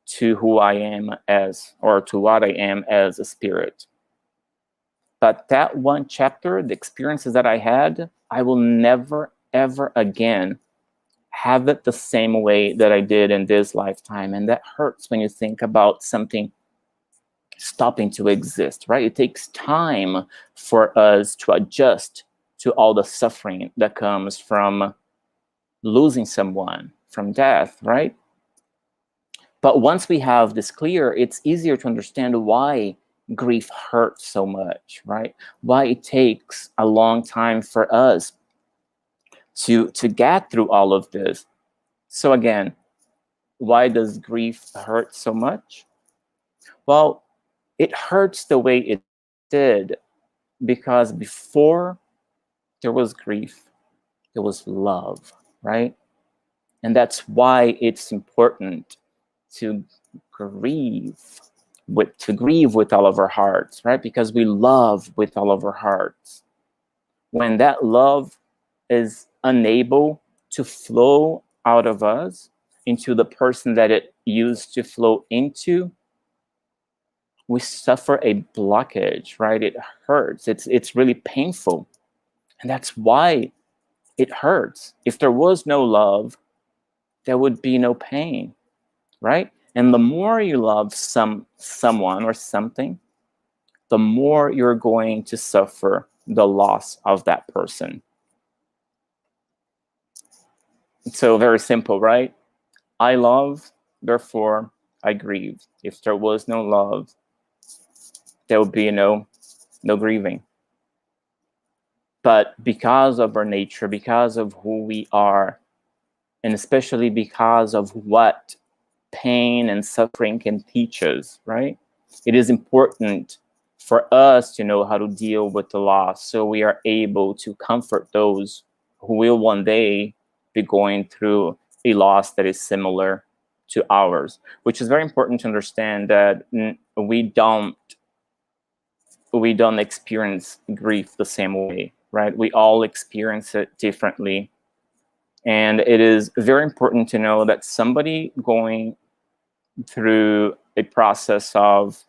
to who I am as, or to what I am as a spirit. But that one chapter, the experiences that I had, I will never, ever again have it the same way that I did in this lifetime. And that hurts when you think about something stopping to exist, right? It takes time for us to adjust to all the suffering that comes from losing someone, from death, right? But once we have this clear, it's easier to understand why grief hurts so much, right? Why it takes a long time for us to get through all of this. So again, why does grief hurt so much? Well, it hurts the way it did because before there was grief, there was love, right? And that's why it's important to grieve with all of our hearts, right? Because we love with all of our hearts. When that love is unable to flow out of us into the person that it used to flow into, we suffer a blockage, right? It hurts. It's really painful. And that's why it hurts. If there was no love, there would be no pain, right? And the more you love someone or something, the more you're going to suffer the loss of that person. So very simple, right? I love, therefore I grieve. If there was no love, there would be no grieving. But because of our nature, because of who we are, and especially because of what pain and suffering can teach us, right? It is important for us to know how to deal with the loss so we are able to comfort those who will one day be going through a loss that is similar to ours, which is very important to understand that we don't experience grief the same way. right? We all experience it differently. And it is very important to know that somebody going through a process of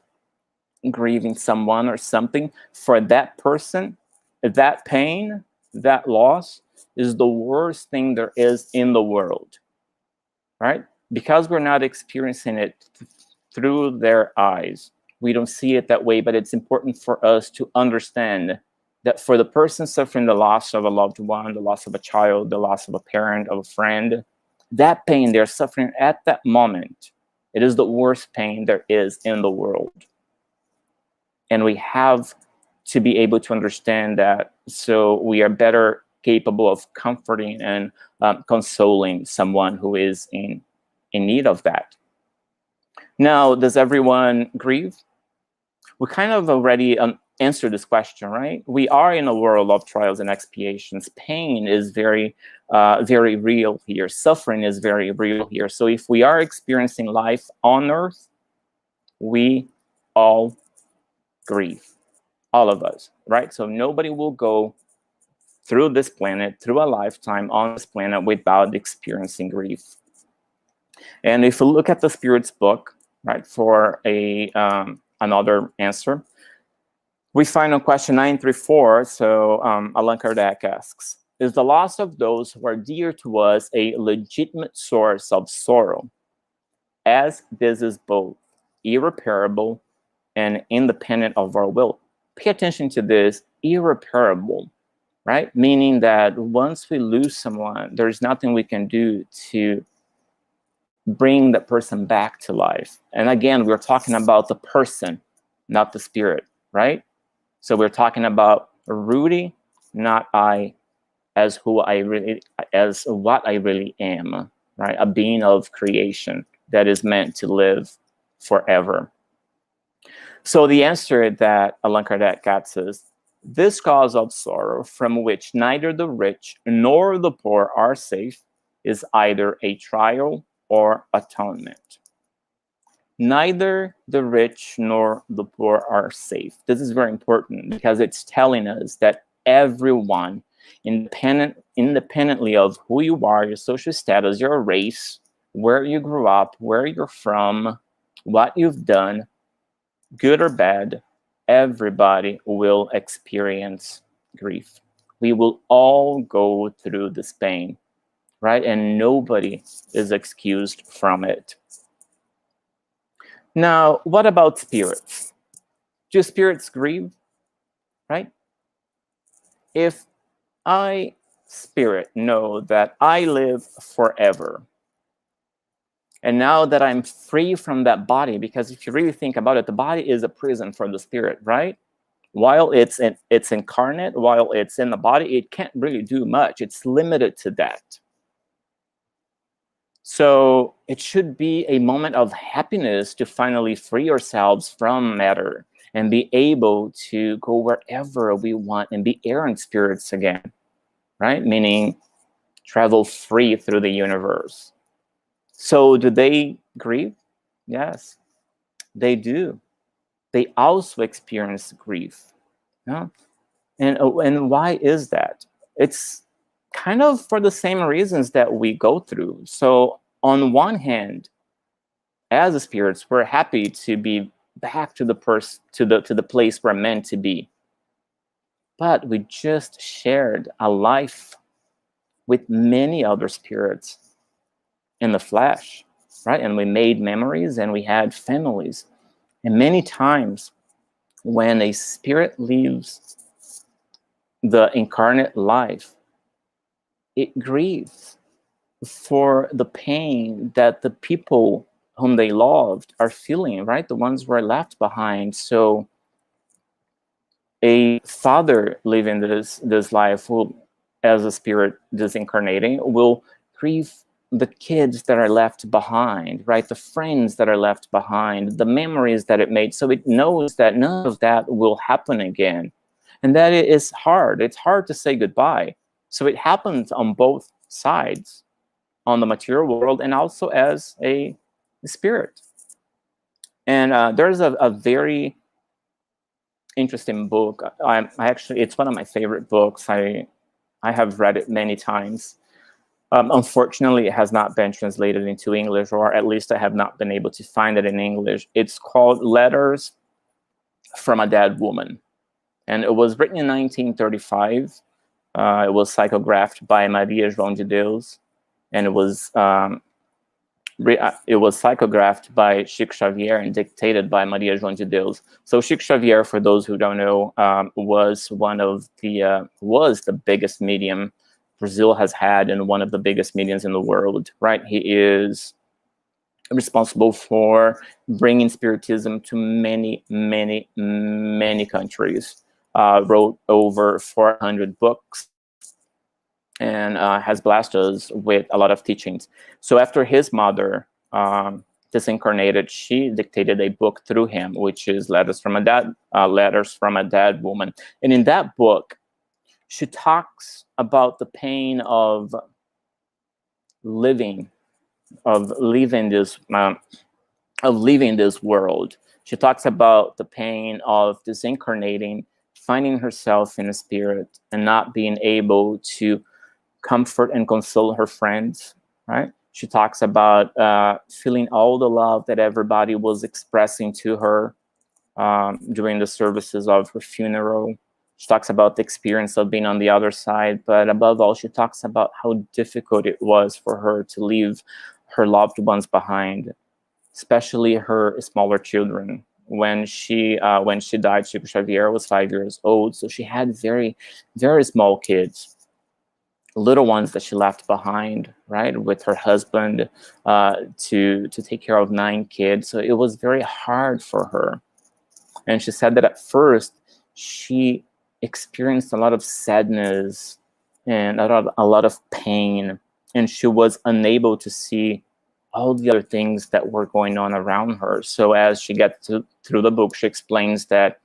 grieving someone or something, for that person, that pain, that loss is the worst thing there is in the world, right? Because we're not experiencing it through their eyes, we don't see it that way. But it's important for us to understand that for the person suffering the loss of a loved one, the loss of a child, the loss of a parent, of a friend, that pain they're suffering at that moment, it is the worst pain there is in the world. And we have to be able to understand that, so we are better capable of comforting and consoling someone who is in need of that. Now, does everyone grieve? We kind of already answered this question, right? We are in a world of trials and expiations. Pain is very, very real here. Suffering is very real here. So if we are experiencing life on earth, we all grieve. All of us, right? So nobody will go through this planet, through a lifetime on this planet, without experiencing grief. And if you look at the Spirit's book, right, for another answer, we find on question 934, so Allan Kardec asks, is the loss of those who are dear to us a legitimate source of sorrow, as this is both irreparable and independent of our will? Pay attention to this, irreparable, right? Meaning that once we lose someone, there's nothing we can do to bring that person back to life. And again, we're talking about the person, not the spirit, right? So we're talking about Rudy, not I, as what I really am, right? A being of creation that is meant to live forever. So the answer that Allan Kardec gets is, this cause of sorrow, from which neither the rich nor the poor are safe, is either a trial or atonement. Neither the rich nor the poor are safe. This is very important because it's telling us that everyone, independently of who you are, your social status, your race, where you grew up, where you're from, what you've done, good or bad, everybody will experience grief. We will all go through this pain, right? And nobody is excused from it. Now, what about spirits? Do spirits grieve, right? If I, spirit, know that I live forever, and now that I'm free from that body, because if you really think about it, the body is a prison for the spirit, right? While it's incarnate, while it's in the body, it can't really do much. It's limited to that. So it should be a moment of happiness to finally free ourselves from matter and be able to go wherever we want and be errant spirits again, right? Meaning travel free through the universe. So do they grieve? Yes, they do. They also experience grief. Yeah? And why is that? It's kind of for the same reasons that we go through. So on one hand, as spirits, we're happy to be back to the place we're meant to be. But we just shared a life with many other spirits in the flesh, right? And we made memories and we had families. And many times when a spirit leaves the incarnate life, it grieves for the pain that the people whom they loved are feeling, right? The ones who are left behind. So a father living this life will, as a spirit disincarnating, will grieve the kids that are left behind, right? The friends that are left behind, the memories that it made. So it knows that none of that will happen again. And that it is hard. It's hard to say goodbye. So it happens on both sides, on the material world and also as a spirit. And there's a very interesting book. I actually, it's one of my favorite books. I have read it many times. Unfortunately, it has not been translated into English, or at least I have not been able to find it in English. It's called Letters from a Dead Woman, and it was written in 1935. It was psychographed by Maria João de Deus, and it was psychographed by Chico Xavier and dictated by Maria João de Deus. So Chico Xavier, for those who don't know, was the biggest medium Brazil has had, and one of the biggest mediums in the world. Right? He is responsible for bringing Spiritism to many, many, many countries. Wrote over 400 books, and has blessed us with a lot of teachings. So after his mother disincarnated, she dictated a book through him, which is Letters from a Dead Woman. And in that book, she talks about the pain of living, of leaving this world. She talks about the pain of disincarnating, finding herself in a spirit, and not being able to comfort and console her friends, right? She talks about feeling all the love that everybody was expressing to her during the services of her funeral. She talks about the experience of being on the other side, but above all, she talks about how difficult it was for her to leave her loved ones behind, especially her smaller children. When she died, Chico Xavier was 5 years old, so she had very, very small kids, little ones that she left behind, right, with her husband, to take care of 9 kids. So it was very hard for her. And she said that at first she experienced a lot of sadness and a lot of pain, and she was unable to see all the other things that were going on around her. So as she gets through the book, she explains that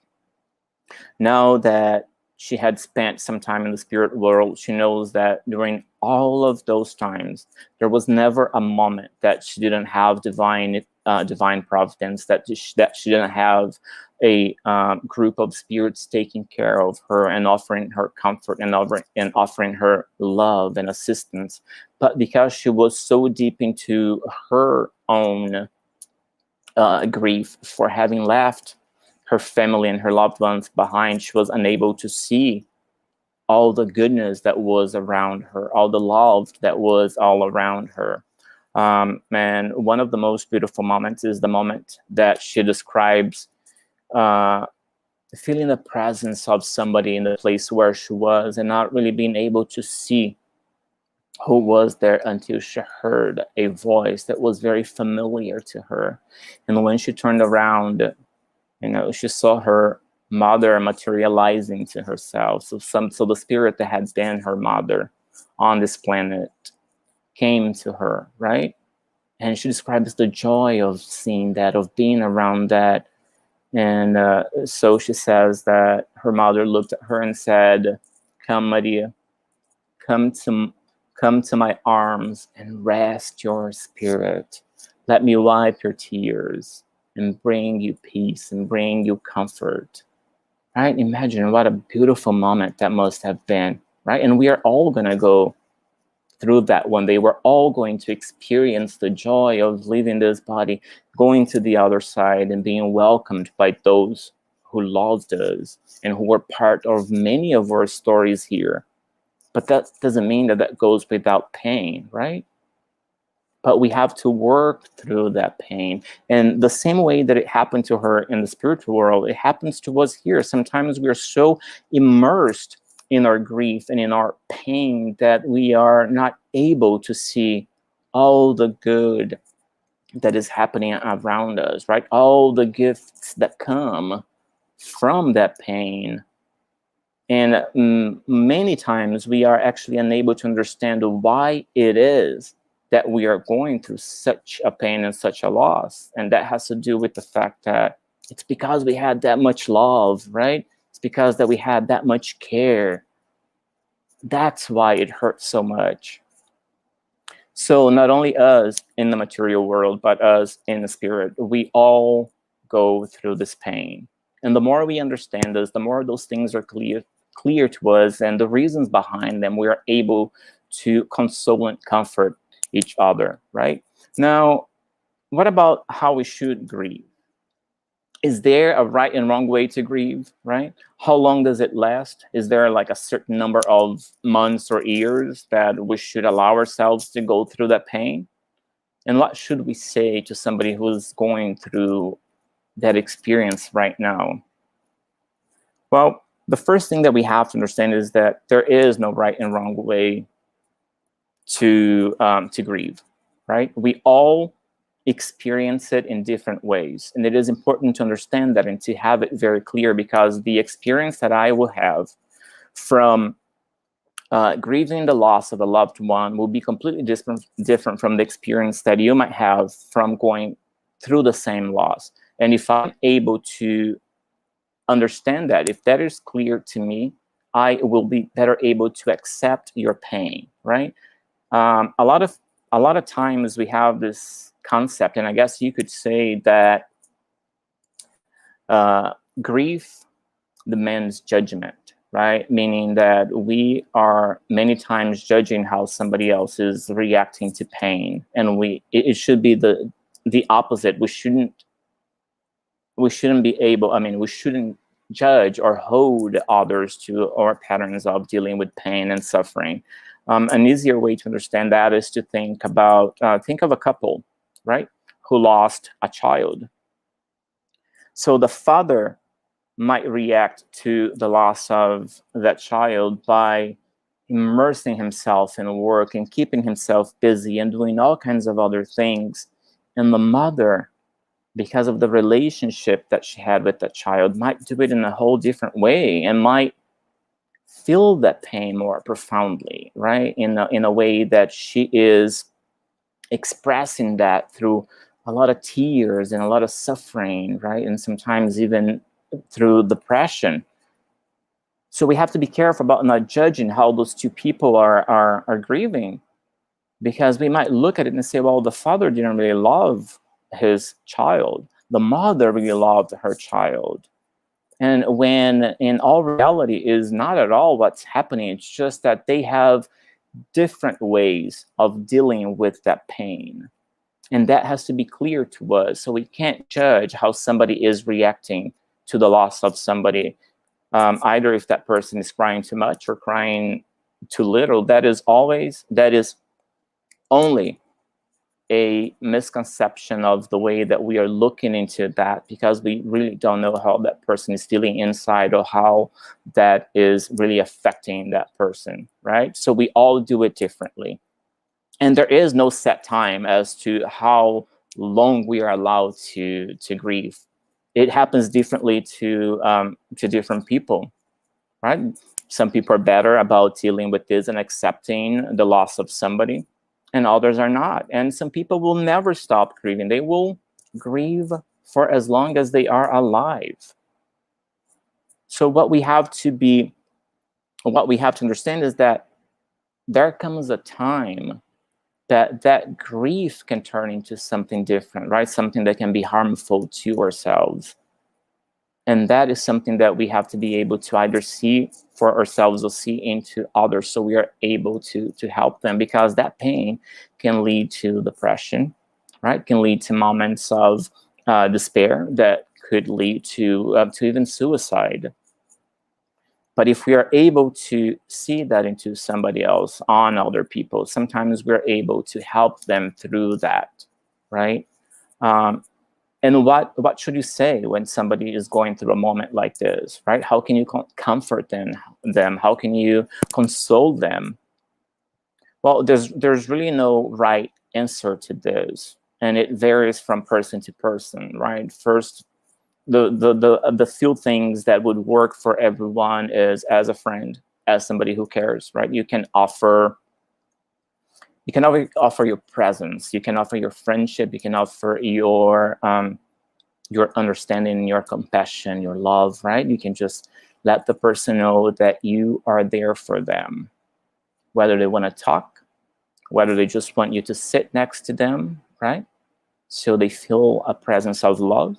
now that she had spent some time in the spirit world, she knows that during all of those times, there was never a moment that she didn't have divine providence, that she didn't have a group of spirits taking care of her and offering her comfort and offering her love and assistance. But because she was so deep into her own grief for having left her family and her loved ones behind, she was unable to see all the goodness that was around her, all the love that was all around her. And one of the most beautiful moments is the moment that she describes feeling the presence of somebody in the place where she was and not really being able to see who was there until she heard a voice that was very familiar to her. And when she turned around, she saw her mother materializing to herself. So the spirit that had been her mother on this planet came to her, right? And she describes the joy of seeing that, of being around that. And so she says that her mother looked at her and said, "Come, Maria, come to my arms and rest your spirit. Let me wipe your tears and bring you peace and bring you comfort." Right? Imagine what a beautiful moment that must have been, right? And we are all going to go through that one day. We're all going to experience the joy of leaving this body, going to the other side, and being welcomed by those who loved us and who were part of many of our stories here. But that doesn't mean that goes without pain, right? But we have to work through that pain. And the same way that it happened to her in the spiritual world, it happens to us here. Sometimes we are so immersed in our grief and in our pain that we are not able to see all the good that is happening around us, right? All the gifts that come from that pain. And many times we are actually unable to understand why it is that we are going through such a pain and such a loss. And that has to do with the fact that it's because we had that much love, right? It's because that we had that much care. That's why it hurts so much. So not only us in the material world, but us in the spirit, we all go through this pain. And the more we understand this, the more those things are clear to us, and the reasons behind them, we are able to console and comfort each other, right? Now, what about how we should grieve? Is there a right and wrong way to grieve, right? How long does it last? Is there like a certain number of months or years that we should allow ourselves to go through that pain? And what should we say to somebody who's going through that experience right now? Well, the first thing that we have to understand is that there is no right and wrong way to grieve, right? We all experience it in different ways, and it is important to understand that and to have it very clear, because the experience that I will have from grieving the loss of a loved one will be completely different from the experience that you might have from going through the same loss. And if I'm able to understand that, if that is clear to me, I will be better able to accept your pain, right? A lot of times we have this concept, and I guess you could say that grief demands judgment, right? Meaning that we are many times judging how somebody else is reacting to pain, and it should be the opposite. We shouldn't be able. I mean, we shouldn't judge or hold others to our patterns of dealing with pain and suffering. An easier way to understand that is to think of a couple, right, who lost a child. So the father might react to the loss of that child by immersing himself in work and keeping himself busy and doing all kinds of other things. And the mother, because of the relationship that she had with that child, might do it in a whole different way and might feel that pain more profoundly, right? In a way that she is expressing that through a lot of tears and a lot of suffering, right? And sometimes even through depression. So we have to be careful about not judging how those two people are grieving, because we might look at it and say, well, the father didn't really love his child. The mother really loved her child. And when in all reality is not at all what's happening. It's just that they have different ways of dealing with that pain. And that has to be clear to us. So we can't judge how somebody is reacting to the loss of somebody, either if that person is crying too much or crying too little. That is only a misconception of the way that we are looking into that, because we really don't know how that person is feeling inside or how that is really affecting that person, right? So we all do it differently. And there is no set time as to how long we are allowed to grieve. It happens differently to different people, right? Some people are better about dealing with this and accepting the loss of somebody, and others are not. And some people will never stop grieving. They will grieve for as long as they are alive. So what we have to understand is that there comes a time that grief can turn into something different, right? Something that can be harmful to ourselves. And that is something that we have to be able to either see for ourselves or see into others, so we are able to help them, because that pain can lead to depression, right? Can lead to moments of despair that could lead to even suicide. But if we are able to see that into somebody else, on other people, sometimes we're able to help them through that, right? And what should you say when somebody is going through a moment like this, right? How can you comfort them? How can you console them? Well, there's really no right answer to this, and it varies from person to person, right? First, the few things that would work for everyone is as a friend, as somebody who cares, right? You can offer your presence, you can offer your friendship, you can offer your understanding, your compassion, your love, right? You can just let the person know that you are there for them, whether they want to talk, whether they just want you to sit next to them, right? So they feel a presence of love.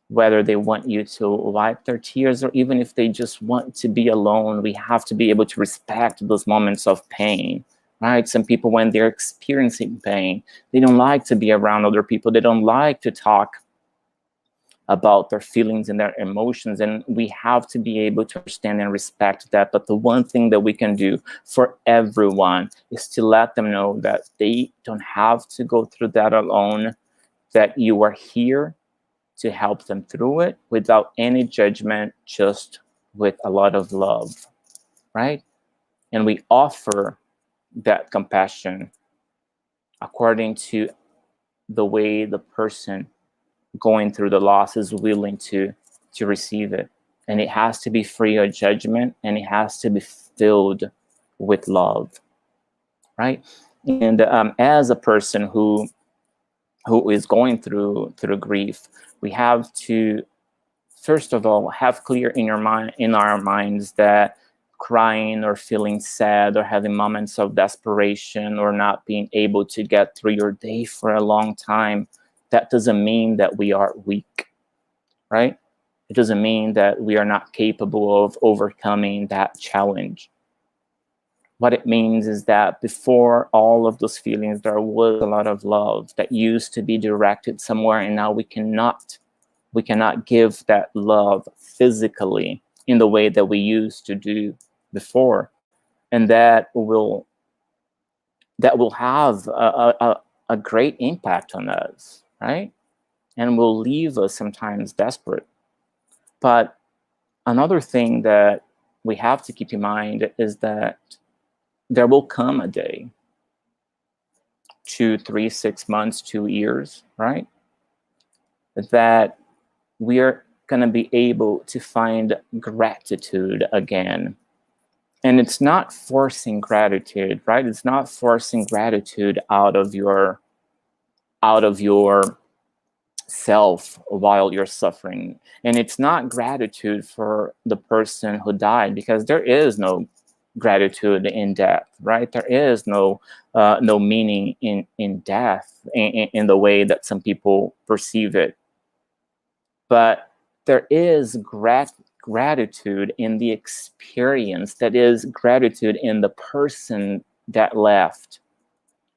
whether they want you to wipe their tears or even if they just want to be alone. We have to be able to respect those moments of pain, right? Some people, when they're experiencing pain, they don't like to be around other people. They don't like to talk about their feelings and their emotions, and we have to be able to understand and respect that. But the one thing that we can do for everyone is to let them know that they don't have to go through that alone, that you are here to help them through it without any judgment, just with a lot of love, right? And we offer that compassion according to the way the person going through the loss is willing to receive it. And it has to be free of judgment, and it has to be filled with love, right? And as a person who is going through grief, we have to first of all have clear in our minds that crying or feeling sad or having moments of desperation or not being able to get through your day for a long time, that doesn't mean that we are weak, right? It doesn't mean that we are not capable of overcoming that challenge. What it means is that before all of those feelings, there was a lot of love that used to be directed somewhere, and now we cannot give that love physically in the way that we used to do before. And that will have a great impact on us, right? And will leave us sometimes desperate. But another thing that we have to keep in mind is that there will come a day, 2, 3, 6 months, 2 years, right? That we are going to be able to find gratitude again. And it's not forcing gratitude, right? It's not forcing gratitude out of your self while you're suffering. And it's not gratitude for the person who died, because there is no gratitude in death, right? There is no meaning in death in the way that some people perceive it. But there is gratitude in the experience, that is gratitude in the person that left,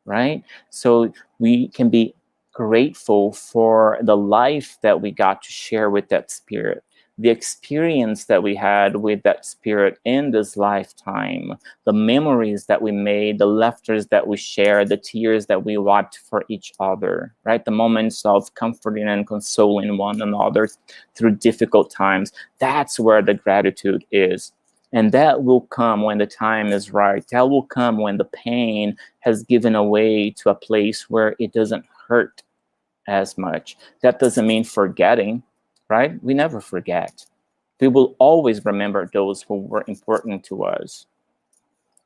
right? So we can be grateful for the life that we got to share with that spirit, the experience that we had with that spirit in this lifetime, the memories that we made, the laughters that we shared, the tears that we wiped for each other, right? The moments of comforting and consoling one another through difficult times. That's where the gratitude is. And that will come when the time is right. That will come when the pain has given away to a place where it doesn't hurt as much. That doesn't mean forgetting, right? We never forget. We will always remember those who were important to us.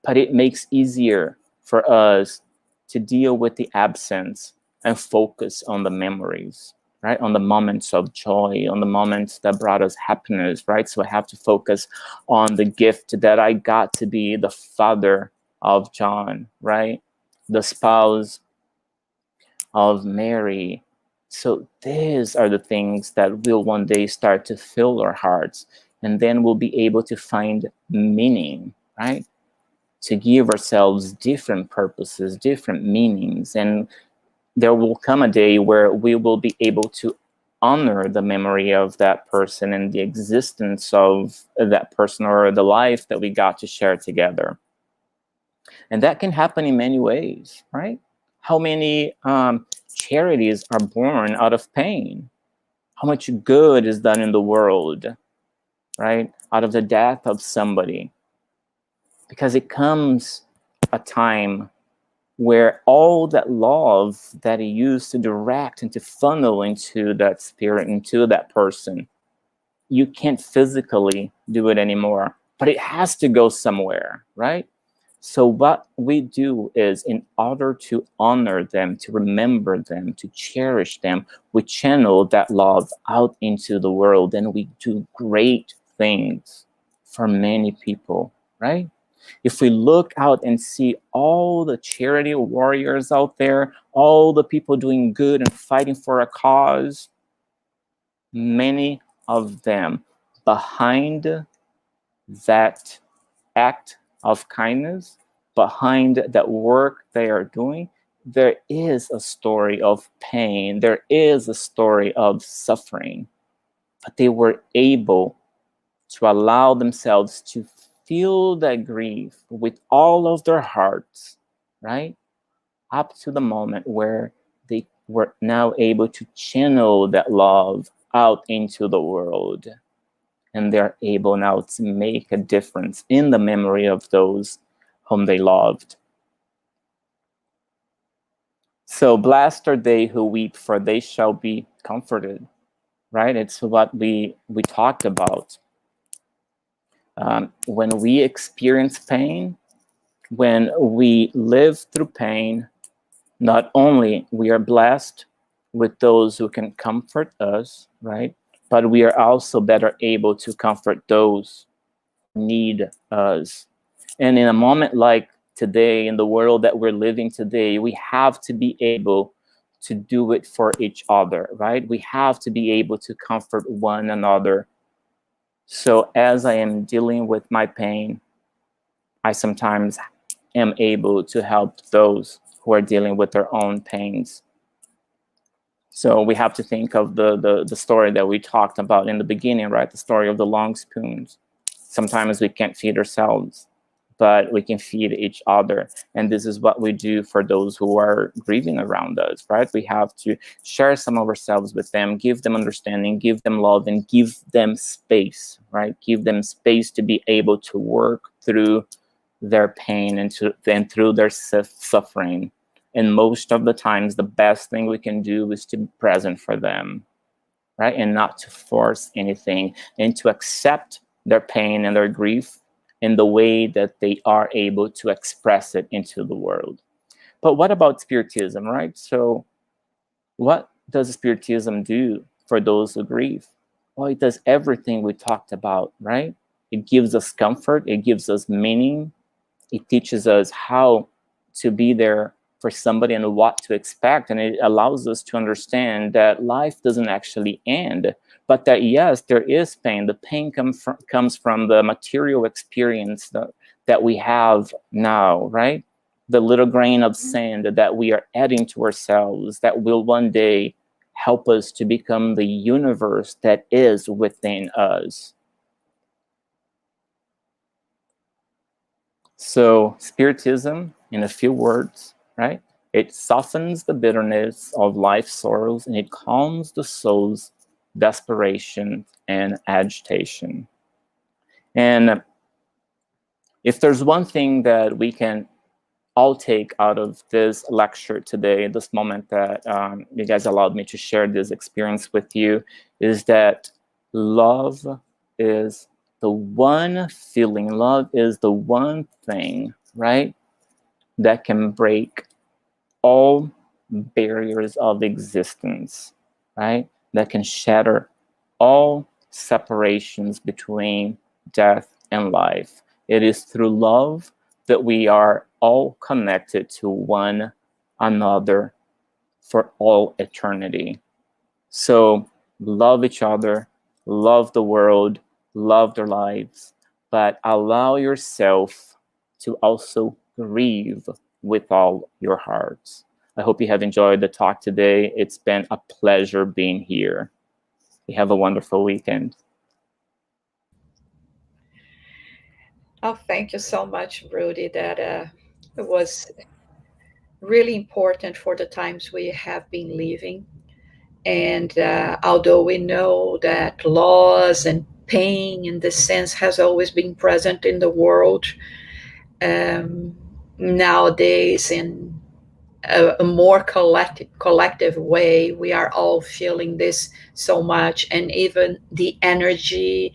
But it makes easier for us to deal with the absence and focus on the memories, right? On the moments of joy, on the moments that brought us happiness, right? So I have to focus on the gift that I got to be the father of John, right? The spouse of Mary. So these are the things that will one day start to fill our hearts, and then we'll be able to find meaning, right? To give ourselves different purposes, different meanings. And there will come a day where we will be able to honor the memory of that person and the existence of that person, or the life that we got to share together. And that can happen in many ways, right? How many charities are born out of pain? How much good is done in the world, right? Out of the death of somebody. Because it comes a time where all that love that he used to direct and to funnel into that spirit, into that person, you can't physically do it anymore, but it has to go somewhere, right? So what we do is, in order to honor them, to remember them, to cherish them, we channel that love out into the world, and we do great things for many people, right? If we look out and see all the charity warriors out there, all the people doing good and fighting for a cause, many of them, behind that act of kindness, behind that work they are doing, there is a story of pain, there is a story of suffering, but they were able to allow themselves to feel that grief with all of their hearts, right? Up to the moment where they were now able to channel that love out into the world. And they're able now to make a difference in the memory of those whom they loved. So blessed are they who weep, for they shall be comforted, right? It's what we talked about. When we experience pain, when we live through pain, not only we are blessed with those who can comfort us, right? But we are also better able to comfort those who need us. And in a moment like today, in the world that we're living today, we have to be able to do it for each other, right? We have to be able to comfort one another. So as I am dealing with my pain, I sometimes am able to help those who are dealing with their own pains. So we have to think of the story that we talked about in the beginning, right? The story of the long spoons. Sometimes we can't feed ourselves, but we can feed each other. And this is what we do for those who are grieving around us, right? We have to share some of ourselves with them, give them understanding, give them love, and give them space, right? Give them space to be able to work through their pain and through their suffering. And most of the times, the best thing we can do is to be present for them, right? And not to force anything, and to accept their pain and their grief in the way that they are able to express it into the world. But what about Spiritism, right? So what does Spiritism do for those who grieve? Well, it does everything we talked about, right? It gives us comfort, it gives us meaning, it teaches us how to be there for somebody and what to expect. And it allows us to understand that life doesn't actually end, but that, yes, there is pain. The pain comes from the material experience that we have now, right? The little grain of sand that we are adding to ourselves that will one day help us to become the universe that is within us. So Spiritism, in a few words, right? It softens the bitterness of life's sorrows and it calms the soul's desperation and agitation. And if there's one thing that we can all take out of this lecture today, this moment that you guys allowed me to share this experience with you, is that love is the one feeling, love is the one thing, right, that can break all barriers of existence, right? That can shatter all separations between death and life. It is through love that we are all connected to one another for all eternity. So love each other, love the world, love their lives, but allow yourself to also grieve with all your hearts. I hope you have enjoyed the talk today. It's been a pleasure being here. You have a wonderful weekend. Oh, thank you so much, Rudy. That it was really important for the times we have been living. And although we know that loss and pain in this sense has always been present in the world, um, nowadays in a more collective way, we are all feeling this so much, and even the energy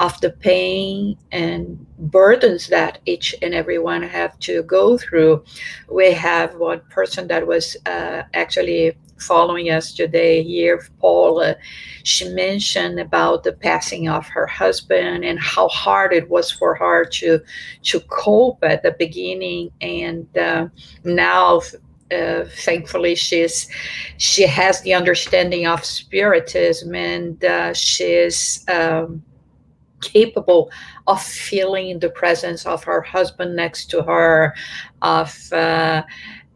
of the pain and burdens that each and everyone have to go through. We have one person that was actually following us today here, Paula. She mentioned about the passing of her husband and how hard it was for her to cope at the beginning, and now thankfully she has the understanding of spiritism, and she's capable of feeling the presence of her husband next to her, of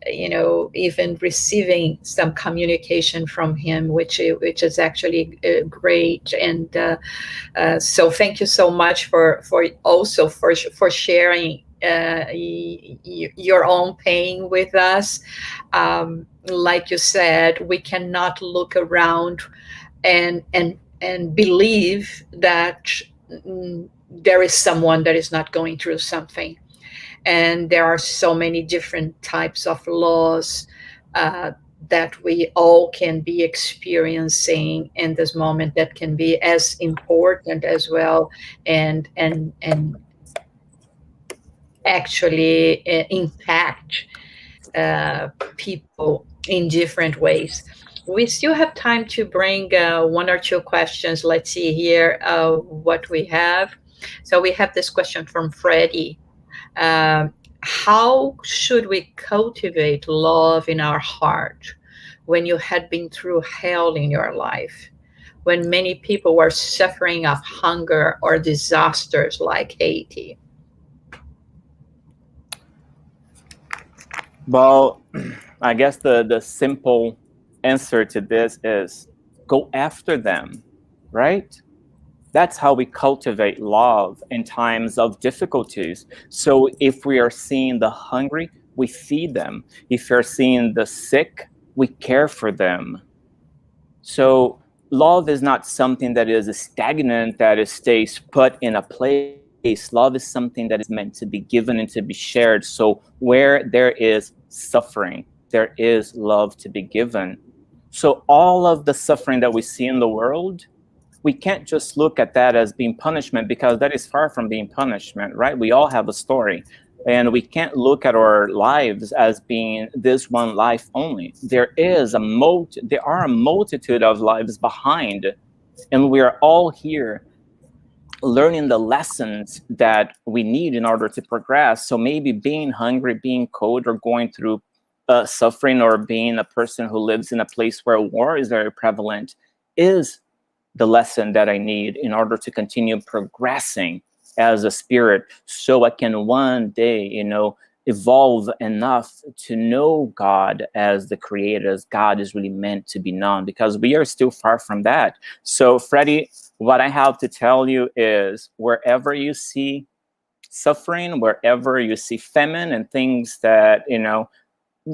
even receiving some communication from him, which is actually great. And so thank you so much for also for sharing your own pain with us. Like you said, we cannot look around and believe that there is someone that is not going through something. And there are so many different types of laws uh, that we all can be experiencing in this moment, that can be as important as well, and actually impact people in different ways. We still have time to bring one or two questions. Let's see here what we have. So we have this question from Freddie. How should we cultivate love in our heart when you had been through hell in your life? When many people were suffering of hunger or disasters like Haiti? Well, I guess the simple answer to this is go after them, right? That's how we cultivate love in times of difficulties. So if we are seeing the hungry, we feed them. If we're seeing the sick, we care for them. So love is not something that is stagnant, that it stays put in a place. Love is something that is meant to be given and to be shared. So where there is suffering, there is love to be given. So all of the suffering that we see in the world, we can't just look at that as being punishment, because that is far from being punishment, right? We all have a story. And we can't look at our lives as being this one life only. There are a multitude of lives behind, and we are all here learning the lessons that we need in order to progress. So maybe being hungry, being cold, or going through suffering, or being a person who lives in a place where war is very prevalent, is the lesson that I need in order to continue progressing as a spirit, so I can one day, evolve enough to know God as the creator, as God is really meant to be known, because we are still far from that. So, Freddie, what I have to tell you is, wherever you see suffering, wherever you see famine and things that,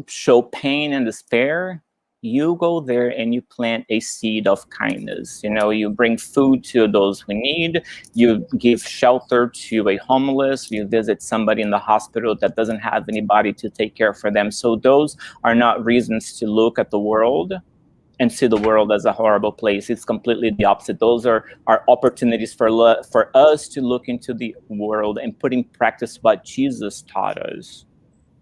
show pain and despair, you go there and you plant a seed of kindness. You bring food to those who need, you give shelter to a homeless, you visit somebody in the hospital that doesn't have anybody to take care for them. So those are not reasons to look at the world and see the world as a horrible place. It's completely the opposite. Those are opportunities for us to look into the world and put in practice what Jesus taught us,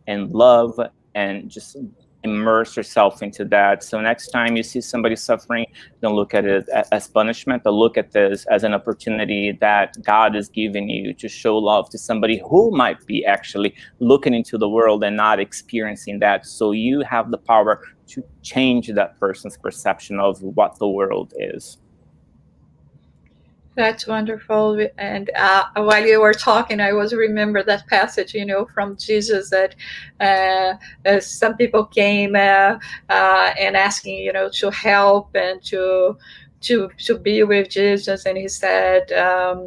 and love, and just immerse yourself into that. So next time you see somebody suffering, don't look at it as punishment, but look at this as an opportunity that God is giving you to show love to somebody who might be actually looking into the world and not experiencing that. So you have the power to change that person's perception of what the world is. That's wonderful. And while you were talking, I was remember that passage, from Jesus, that some people came and asking, to help and to be with Jesus, and he said,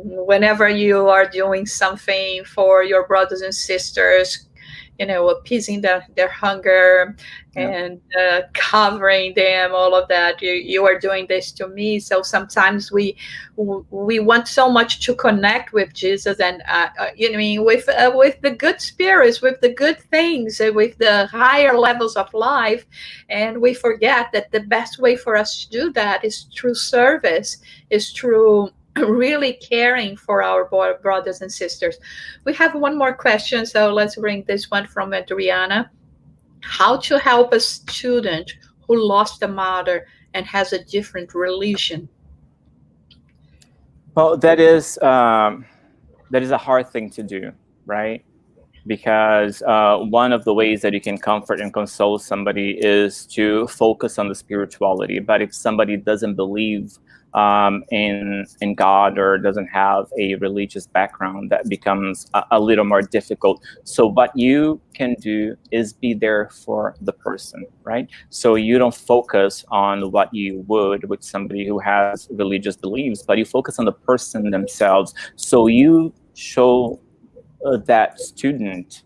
whenever you are doing something for your brothers and sisters, appeasing their hunger, and covering them, all of that, you are doing this to me. So sometimes we want so much to connect with Jesus, and with the good spirits, with the good things, with the higher levels of life, and we forget that the best way for us to do that is through service, is through really caring for our brothers and sisters. We have one more question, so let's bring this one from Adriana. How to help a student who lost a mother and has a different religion? Well, that is a hard thing to do, right? because one of the ways that you can comfort and console somebody is to focus on the spirituality. But if somebody doesn't believe in God or doesn't have a religious background, that becomes a little more difficult. So what you can do is be there for the person, right? So you don't focus on what you would with somebody who has religious beliefs, but you focus on the person themselves. So you show that student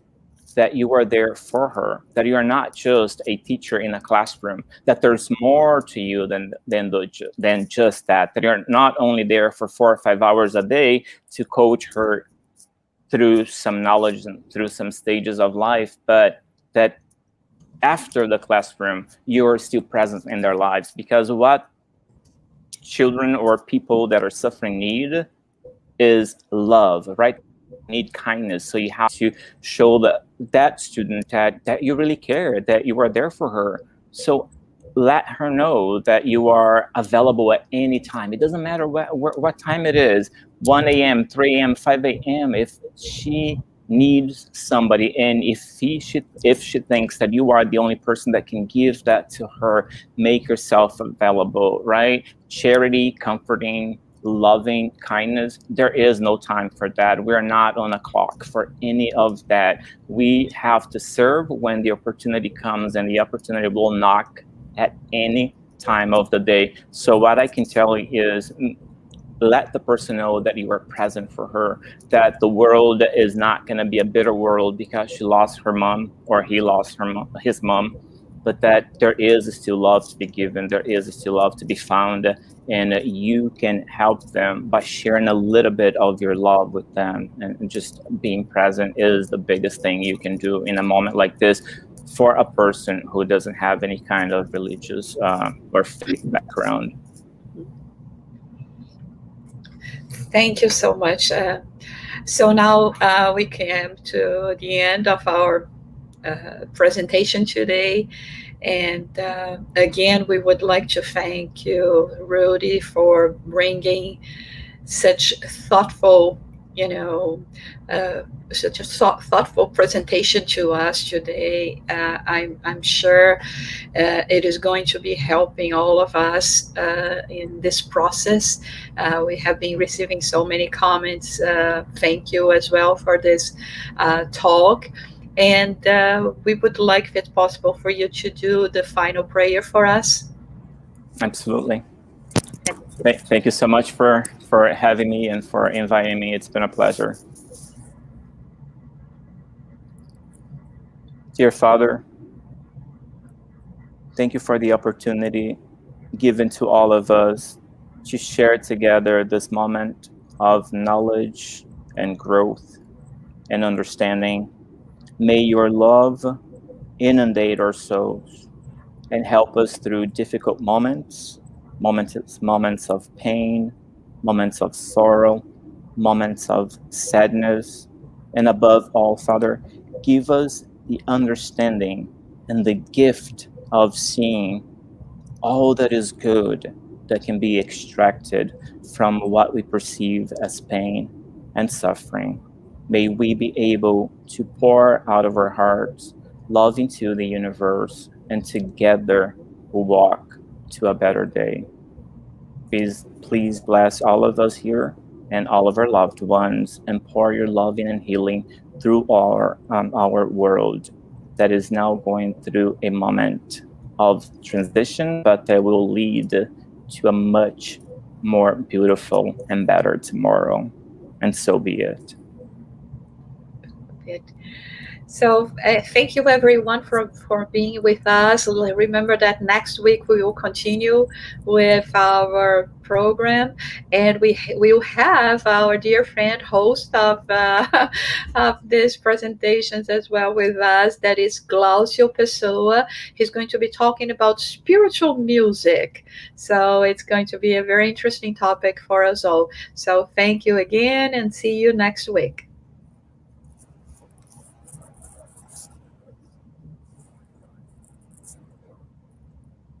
that you are there for her, that you are not just a teacher in a classroom, that there's more to you than just that you're not only there for 4 or 5 hours a day to coach her through some knowledge and through some stages of life, but that after the classroom, you're still present in their lives. Because what children or people that are suffering need is love, right? Need kindness. So you have to show that student that you really care, that you are there for her. So let her know that you are available at any time. It doesn't matter what time it is, 1 a.m., 3 a.m., 5 a.m. If she needs somebody, and if she thinks that you are the only person that can give that to her, make yourself available, right? Charity, comforting, loving, kindness, there is no time for that. We're not on a clock for any of that. We have to serve when the opportunity comes, and the opportunity will knock at any time of the day. So what I can tell you is, let the person know that you are present for her, that the world is not going to be a bitter world because she lost her mom or he lost his mom, but that there is still love to be given, there is still love to be found, and you can help them by sharing a little bit of your love with them. And just being present is the biggest thing you can do in a moment like this for a person who doesn't have any kind of religious or faith background. Thank you so much. So now we came to the end of our presentation today. And again, we would like to thank you, Rudy, for bringing such thoughtful, you know, such a thoughtful presentation to us today. I'm sure it is going to be helping all of us in this process. We have been receiving so many comments. Thank you as well for this talk. And we would like, if it's possible, for you to do the final prayer for us. Absolutely. Thank you so much for having me and for inviting me. It's been a pleasure. Dear Father, thank you for the opportunity given to all of us to share together this moment of knowledge and growth and understanding. May your love inundate our souls and help us through difficult moments of pain, moments of sorrow, moments of sadness. And above all, Father, give us the understanding and the gift of seeing all that is good that can be extracted from what we perceive as pain and suffering. May we be able to pour out of our hearts love into the universe, and together walk to a better day. Please bless all of us here and all of our loved ones, and pour your loving and healing through our world that is now going through a moment of transition, but that will lead to a much more beautiful and better tomorrow. And so be it. So thank you everyone for being with us. Remember that next week we will continue with our program, and we will have our dear friend host of these presentations as well with us. That is Glaucio Pessoa. He's going to be talking about spiritual music. So it's going to be a very interesting topic for us all. So thank you again, and see you next week.